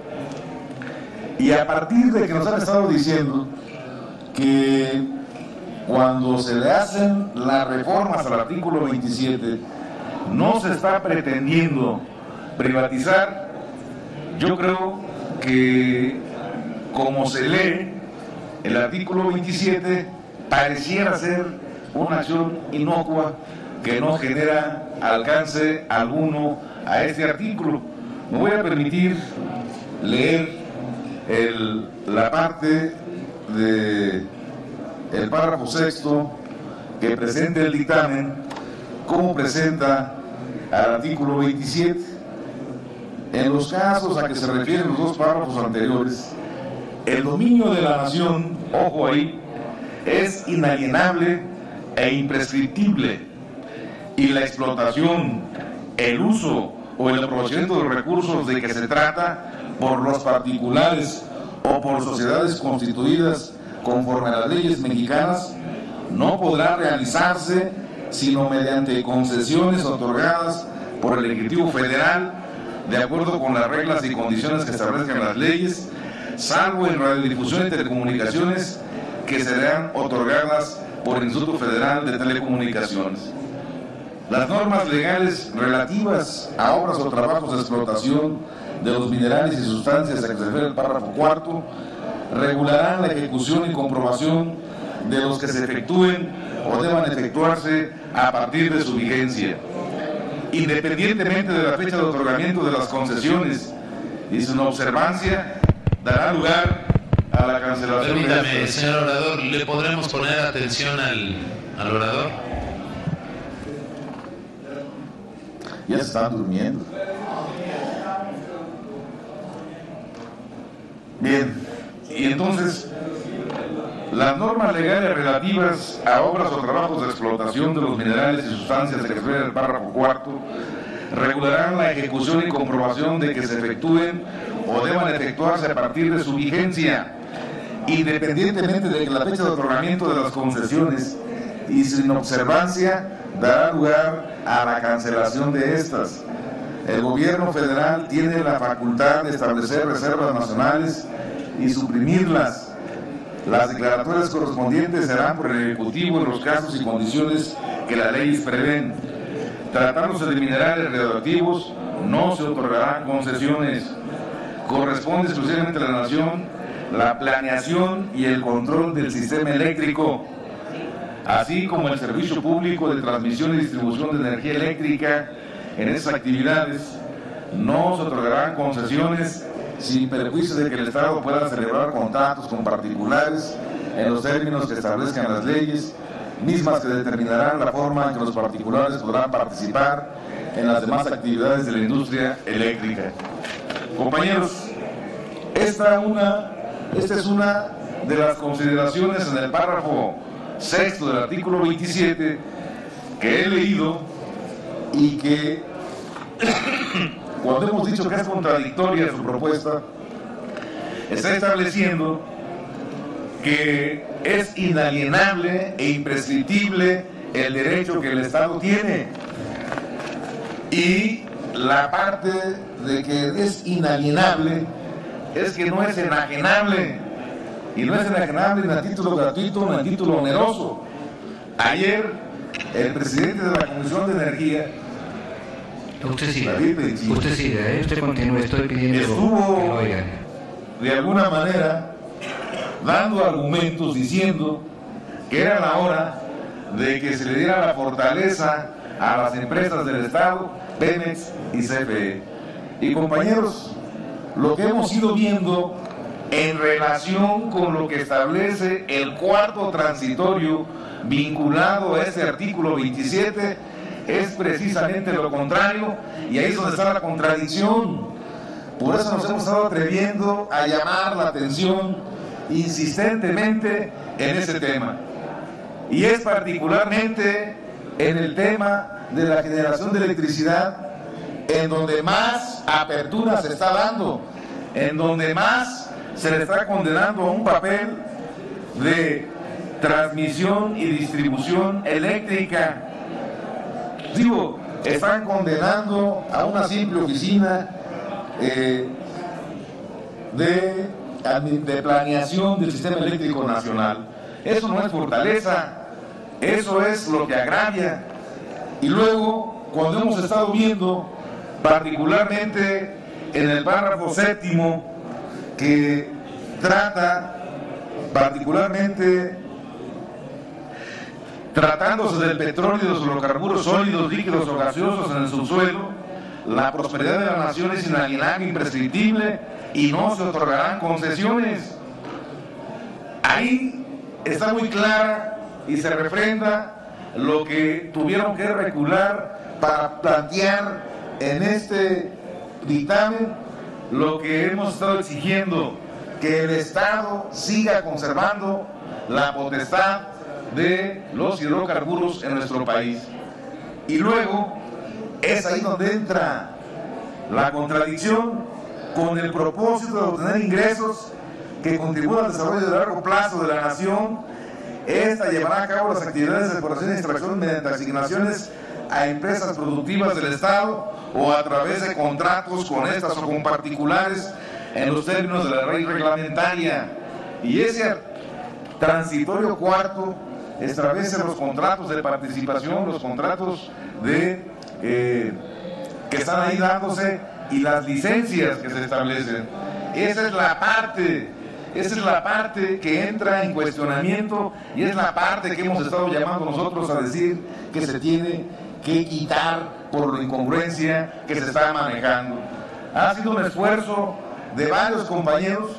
Y a partir de que nos han estado diciendo que cuando se le hacen las reformas al artículo 27 no se está pretendiendo privatizar, yo creo que como se lee el artículo 27 pareciera ser una acción inocua que no genera alcance alguno a este artículo. Me voy a permitir leer la parte del párrafo 6º que presenta el dictamen, como presenta al artículo 27. En los casos a que se refieren los 2 párrafos anteriores, el dominio de la nación, ojo ahí, es inalienable e imprescriptible, y la explotación, el uso o el aprovechamiento de los recursos de que se trata por los particulares o por sociedades constituidas conforme a las leyes mexicanas no podrá realizarse sino mediante concesiones otorgadas por el Ejecutivo Federal de acuerdo con las reglas y condiciones que establezcan las leyes, salvo en radiodifusión y telecomunicaciones que serán otorgadas por el Instituto Federal de Telecomunicaciones. Las normas legales relativas a obras o trabajos de explotación de los minerales y sustancias a que se refiere el párrafo 4º regularán la ejecución y comprobación de los que se efectúen o deban efectuarse a partir de su vigencia, independientemente de la fecha de otorgamiento de las concesiones, y su observancia dará lugar a la cancelación. Permítame, señor orador, ¿le podremos poner atención al orador? Ya se están durmiendo. Bien, y entonces las normas legales relativas a obras o trabajos de explotación de los minerales y sustancias que se refiere en el párrafo 4º regularán la ejecución y comprobación de que se efectúen o deban efectuarse a partir de su vigencia, independientemente de que la fecha de otorgamiento de las concesiones, y sin observancia dará lugar a la cancelación de estas. El gobierno federal tiene la facultad de establecer reservas nacionales y suprimirlas. Las declaratorias correspondientes serán por el Ejecutivo en los casos y condiciones que las leyes prevén. Tratándose de minerales radioactivos, no se otorgarán concesiones. Corresponde exclusivamente a la Nación la planeación y el control del sistema eléctrico, así como el servicio público de transmisión y distribución de energía eléctrica. En esas actividades no se otorgarán concesiones sin perjuicio de que el Estado pueda celebrar contratos con particulares en los términos que establezcan las leyes, mismas que determinarán la forma en que los particulares podrán participar en las demás actividades de la industria eléctrica. Compañeros, esta es una de las consideraciones en el párrafo 6º del artículo 27 que he leído y que cuando hemos dicho que es contradictoria su propuesta, está estableciendo que es inalienable e imprescriptible el derecho que el Estado tiene. Y la parte de que es inalienable es que no es enajenable. Y no es enajenable ni a título gratuito ni a título oneroso. Ayer, el presidente de la Comisión de Energía, usted continúe, estoy pidiendo estuvo que lo oigan. De alguna manera dando argumentos diciendo que era la hora de que se le diera la fortaleza a las empresas del Estado, Pemex y CFE. Y compañeros, lo que hemos ido viendo en relación con lo que establece el cuarto transitorio vinculado a ese artículo 27 es precisamente lo contrario, y ahí es donde está la contradicción. Por eso nos hemos estado atreviendo a llamar la atención insistentemente en ese tema, y es particularmente en el tema de la generación de electricidad en donde más apertura se está dando, en donde más se le está condenando a un papel de transmisión y distribución eléctrica. Digo, están condenando a una simple oficina de planeación del sistema eléctrico nacional. Eso no es fortaleza, eso es lo que agravia. Y luego, cuando hemos estado viendo, particularmente en el párrafo séptimo, que trata particularmente, tratándose del petróleo y de los hidrocarburos sólidos, líquidos o gaseosos en el subsuelo, la prosperidad de la nación es inalienable, imprescriptible y no se otorgarán concesiones. Ahí está muy clara y se refrenda lo que tuvieron que recular para plantear en este dictamen lo que hemos estado exigiendo, que el Estado siga conservando la potestad de los hidrocarburos en nuestro país. Y luego es ahí donde entra la contradicción con el propósito de obtener ingresos que contribuyan al desarrollo de largo plazo de la nación. Esta llevará a cabo las actividades de exploración y extracción mediante asignaciones a empresas productivas del Estado o a través de contratos con estas o con particulares en los términos de la ley reglamentaria. Y ese transitorio cuarto establece los contratos de participación, los contratos de que están ahí dándose y las licencias que se establecen. Esa es la parte que entra en cuestionamiento y es la parte que hemos estado llamando nosotros a decir que se tiene que quitar por la incongruencia que se está manejando. Ha sido un esfuerzo de varios compañeros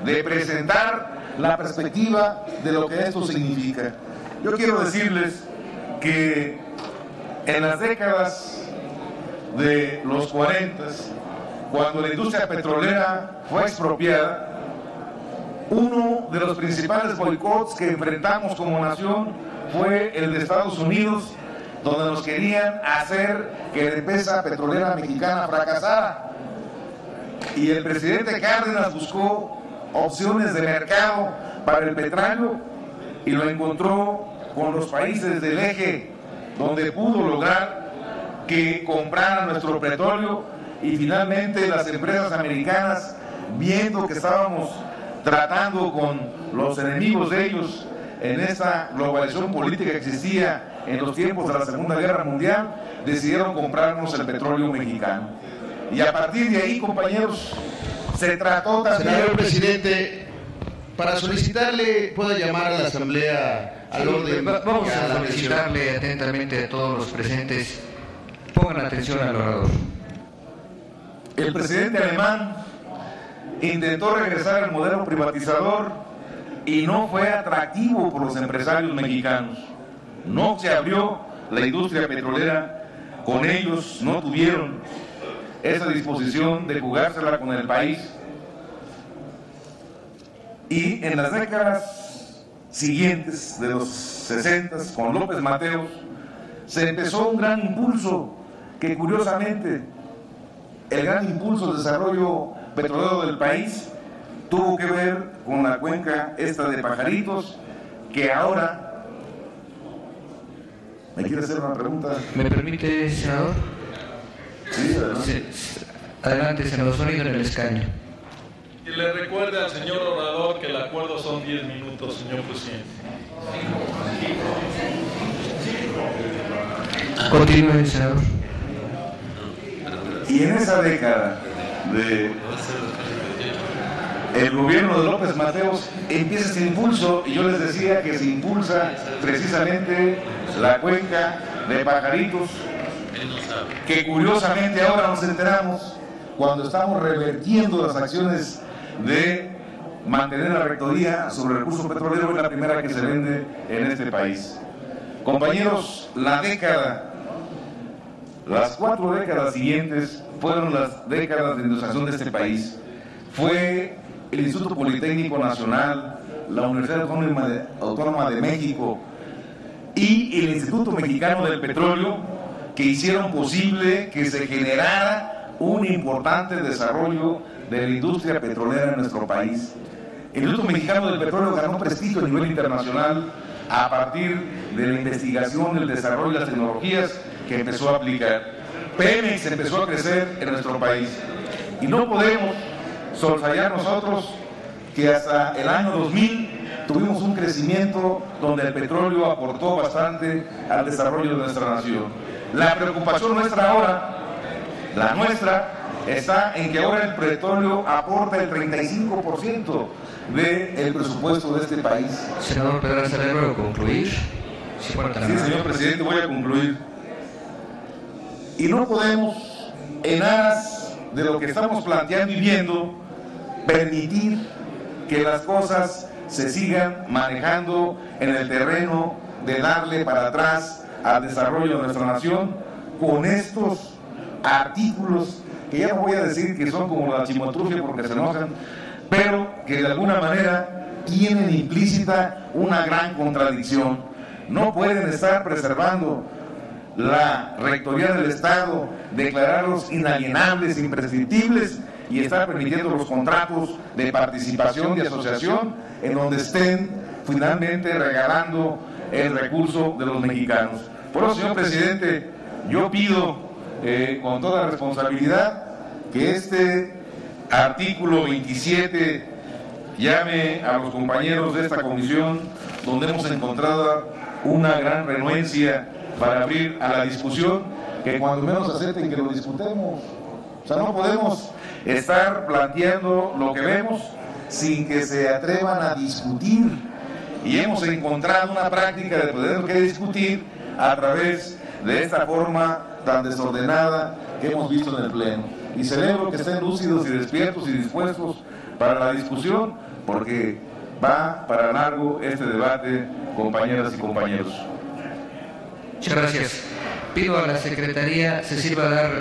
de presentar la perspectiva de lo que esto significa. Yo quiero decirles que en las décadas de los 40, cuando la industria petrolera fue expropiada, uno de los principales boicots que enfrentamos como nación fue el de Estados Unidos, donde nos querían hacer que la empresa petrolera mexicana fracasara. Y el presidente Cárdenas buscó opciones de mercado para el petróleo y lo encontró con los países del eje, donde pudo lograr que compraran nuestro petróleo, y finalmente las empresas americanas, viendo que estábamos tratando con los enemigos de ellos en esta globalización política que existía en los tiempos de la Segunda Guerra Mundial, decidieron comprarnos el petróleo mexicano. Y a partir de ahí, compañeros, se trató también... Señor presidente, para solicitarle, puedo llamar a la Asamblea al orden. Vamos a solicitarle atentamente a todos los presentes, pongan atención al orador. El presidente alemán intentó regresar al modelo privatizador y no fue atractivo por los empresarios mexicanos. No se abrió la industria petrolera, con ellos no tuvieron esa disposición de jugársela con el país. Y en las décadas siguientes, de los 60, con López Mateos, se empezó un gran impulso que, curiosamente, el gran impulso del desarrollo petrolero del país tuvo que ver con la cuenca esta de Pajaritos, que ahora... ¿Me quiere hacer una pregunta? ¿Me permite, senador? Sí, adelante. Adelante, senador, sonido en el escaño. Y le recuerde al señor orador que el acuerdo son 10 minutos, señor presidente. Continúe, senador. Y en esa década de el gobierno de López Mateos empieza ese impulso, y yo les decía que se impulsa precisamente la cuenca de Pajaritos, que curiosamente ahora nos enteramos cuando estamos revertiendo las acciones de mantener la rectoría sobre el recurso petrolero, es la primera que se vende en este país. Compañeros, las 4 décadas siguientes fueron las décadas de industrialización de este país. Fue el Instituto Politécnico Nacional, la Universidad Autónoma de México y el Instituto Mexicano del Petróleo que hicieron posible que se generara un importante desarrollo de la industria petrolera en nuestro país. El Instituto Mexicano del Petróleo ganó prestigio a nivel internacional a partir de la investigación, el desarrollo y las tecnologías que empezó a aplicar. Pemex empezó a crecer en nuestro país y no podemos soslayar nosotros que hasta el año 2000 tuvimos un crecimiento donde el petróleo aportó bastante al desarrollo de nuestra nación. La preocupación nuestra ahora, la nuestra, está en que ahora el petróleo aporta el 35% del presupuesto de este país. Senador Pedraza, ¿le ruego concluir? Sí, señor presidente, voy a concluir. Y no podemos, en aras de lo que estamos planteando y viendo, permitir que las cosas se sigan manejando en el terreno de darle para atrás al desarrollo de nuestra nación con estos artículos que ya no voy a decir que son como la chimotrufia porque se enojan, pero que de alguna manera tienen implícita una gran contradicción. No pueden estar preservando la rectoría del Estado, declararlos inalienables, imprescriptibles, y estar permitiendo los contratos de participación y asociación en donde estén finalmente regalando el recurso de los mexicanos. Por eso, señor presidente, yo pido con toda responsabilidad que este artículo 27 llame a los compañeros de esta comisión, donde hemos encontrado una gran renuencia para abrir a la discusión, que cuando menos acepten que lo discutemos. O sea, no podemos estar planteando lo que vemos sin que se atrevan a discutir. Y hemos encontrado una práctica de poder que discutir a través de esta forma tan desordenada que hemos visto en el Pleno. Y celebro que estén lúcidos y despiertos y dispuestos para la discusión, porque va para largo este debate, compañeras y compañeros. Muchas gracias. Pido a la Secretaría se sirva a dar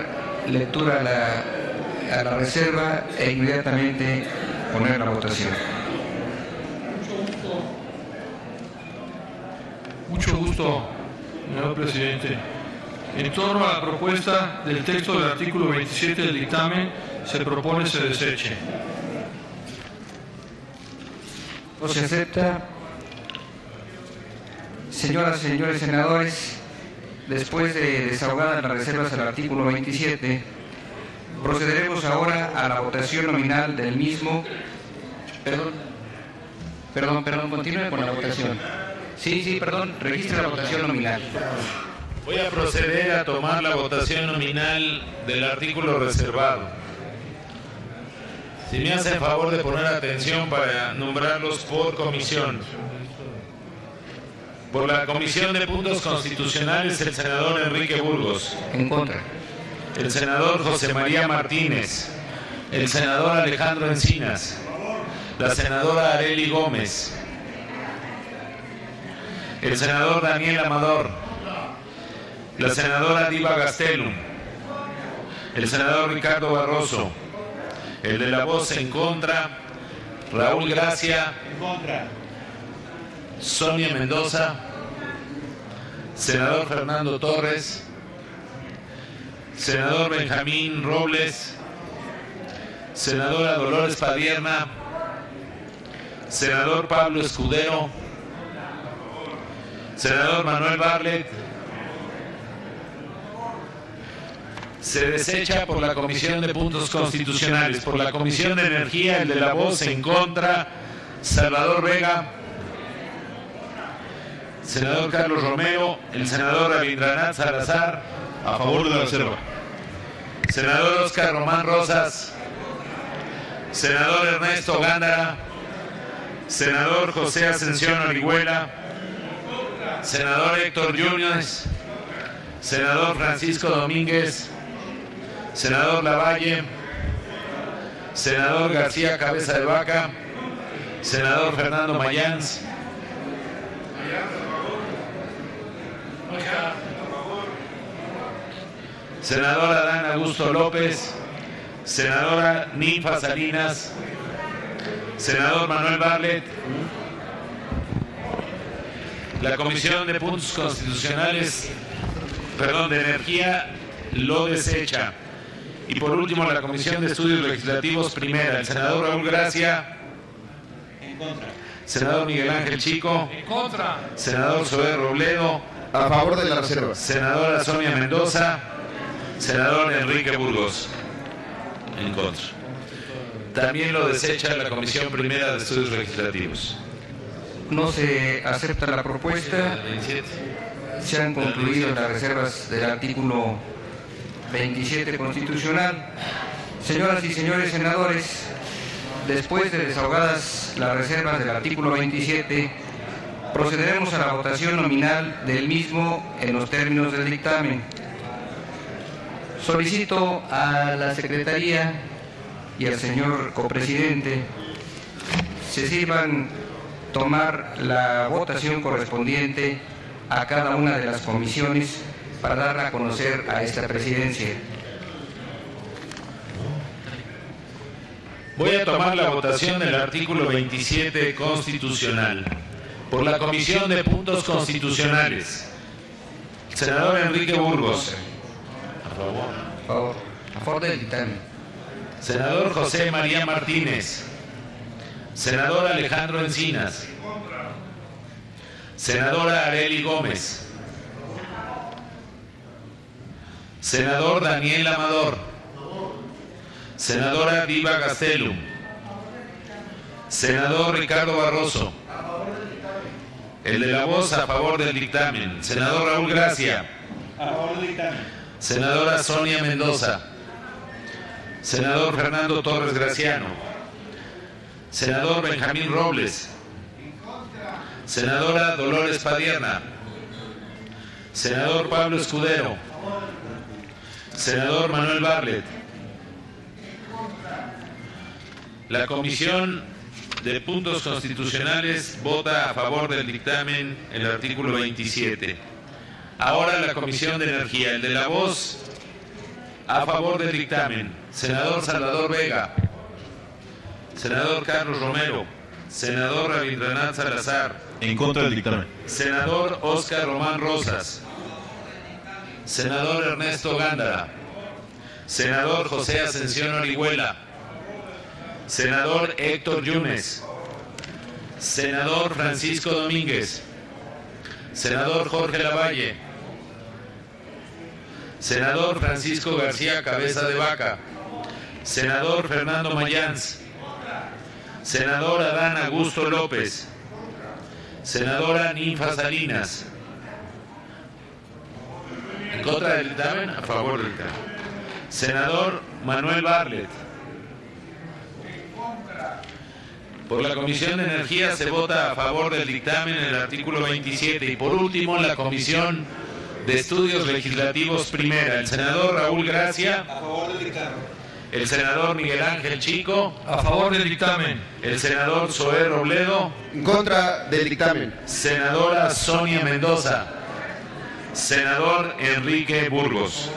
lectura a la reserva e inmediatamente poner la votación. Mucho gusto, señor presidente. En torno a la propuesta del texto del artículo 27 del dictamen, se propone se deseche. No se acepta. Señoras y señores senadores, después de desahogadas las reservas al artículo 27, procederemos ahora a la votación nominal del mismo. Perdón, continúe con la votación. Sí, registre la votación nominal. Voy a proceder a tomar la votación nominal del artículo reservado. Si me hacen favor de poner atención para nombrarlos por comisión. Por la Comisión de Puntos Constitucionales, el senador Enrique Burgos. En contra. El senador José María Martínez. El senador Alejandro Encinas. La senadora Arely Gómez. El senador Daniel Amador. La senadora Diva Gastelum. El senador Ricardo Barroso. El de la voz en contra, Raúl Gracia. En contra. Sonia Mendoza. Senador Fernando Torres. Senador Benjamín Robles. Senadora Dolores Padierna. senador Pablo Escudero, senador Manuel Barlet. Se desecha por la Comisión de Puntos Constitucionales. Por la Comisión de Energía, el de la voz en contra, Salvador Vega. Senador Carlos Romero, el senador Rabindranath Salazar, a favor de la reserva. Senador Óscar Román Rosas, senador Ernesto Gándara, senador José Ascensión Orihuela, senador Héctor Yunes, senador Francisco Domínguez, senador Lavalle, senador García Cabeza de Vaca, senador Fernando Mayans, senador Adán Augusto López, senadora Ninfa Salinas, senador Manuel Barlet. La Comisión de Puntos Constitucionales, de Energía, lo desecha. Y por último, la Comisión de Estudios Legislativos, primera, el senador Raúl Gracia. En contra. Senador Miguel Ángel Chico. En contra. Senador Zoé Robledo. A favor de la reserva. Senadora Sonia Mendoza. Senador Enrique Burgos. En contra. También lo desecha la Comisión Primera de Estudios Legislativos. No se acepta la propuesta. Se han concluido las reservas del artículo 27 constitucional. Señoras y señores senadores, después de desahogadas las reservas del artículo 27, procederemos a la votación nominal del mismo en los términos del dictamen. Solicito a la Secretaría y al señor copresidente se sirvan tomar la votación correspondiente a cada una de las comisiones para darla a conocer a esta presidencia. Voy a tomar la votación del artículo 27 constitucional. Por la Comisión de Puntos Constitucionales, senador Enrique Burgos. A favor. A favor del dictamen. Senador José María Martínez. Senador Alejandro Encinas. Senadora Arely Gómez. Senador Daniel Amador. Senadora Diva Gastelum. Senador Ricardo Barroso. El de la voz a favor del dictamen. Senador Raúl Gracia. A favor del dictamen. Senadora Sonia Mendoza. Senador Fernando Torres Graciano. Senador Benjamín Robles. Senadora Dolores Padierna. Senador Pablo Escudero. Senador Manuel Barlet. La Comisión de Puntos Constitucionales vota a favor del dictamen el artículo 27. Ahora la Comisión de Energía, el de la voz a favor del dictamen. Senador Salvador Vega. Senador Carlos Romero. Senador Rabindranath Salazar. En contra del dictamen. Senador Óscar Román Rosas. Senador Ernesto Gándara. Senador José Ascensión Orihuela. Senador Héctor Yunes. Senador Francisco Domínguez. Senador Jorge Lavalle. Senador Francisco García Cabeza de Vaca. Senador Fernando Mayans. Senador Adán Augusto López. Senadora Ninfa Salinas. ¿En contra del dictamen? A favor del dictamen. Senador Manuel Barlet. Por la Comisión de Energía se vota a favor del dictamen en el artículo 27. Y por último, la Comisión de Estudios Legislativos primera. El senador Raúl Gracia. A favor del dictamen. El senador Miguel Ángel Chico. A favor del dictamen. El senador Zoé Robledo. En contra del dictamen. Senadora Sonia Mendoza. Senador Enrique Burgos.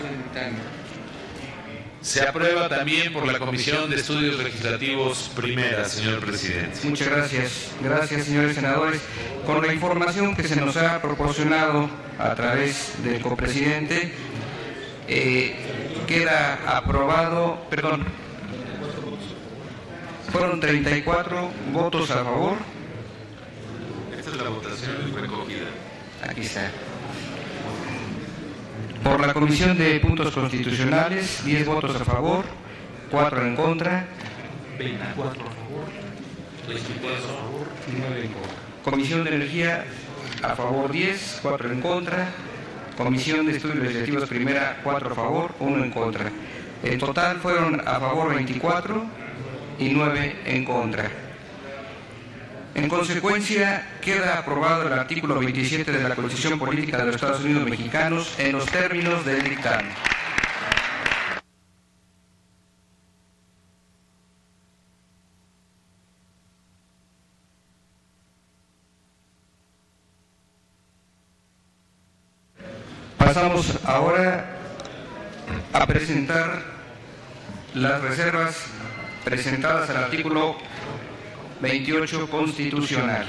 Se aprueba también por la Comisión de Estudios Legislativos primera, señor presidente. Muchas gracias. Gracias, señores senadores. Con la información que se nos ha proporcionado a través del copresidente, queda aprobado, Fueron 34 votos a favor. Esta es la votación recogida. Aquí está. Por la Comisión de Puntos Constitucionales, 10 votos a favor, 4 en contra. 24 a favor, 23 a favor, 9 en contra. Comisión de Energía, a favor 10, 4 en contra. Comisión de Estudios Legislativos Primera, 4 a favor, 1 en contra. En total fueron a favor 24 y 9 en contra. En consecuencia, queda aprobado el artículo 27 de la Constitución Política de los Estados Unidos Mexicanos en los términos del dictamen. Pasamos ahora a presentar las reservas presentadas al artículo 28 constitucional.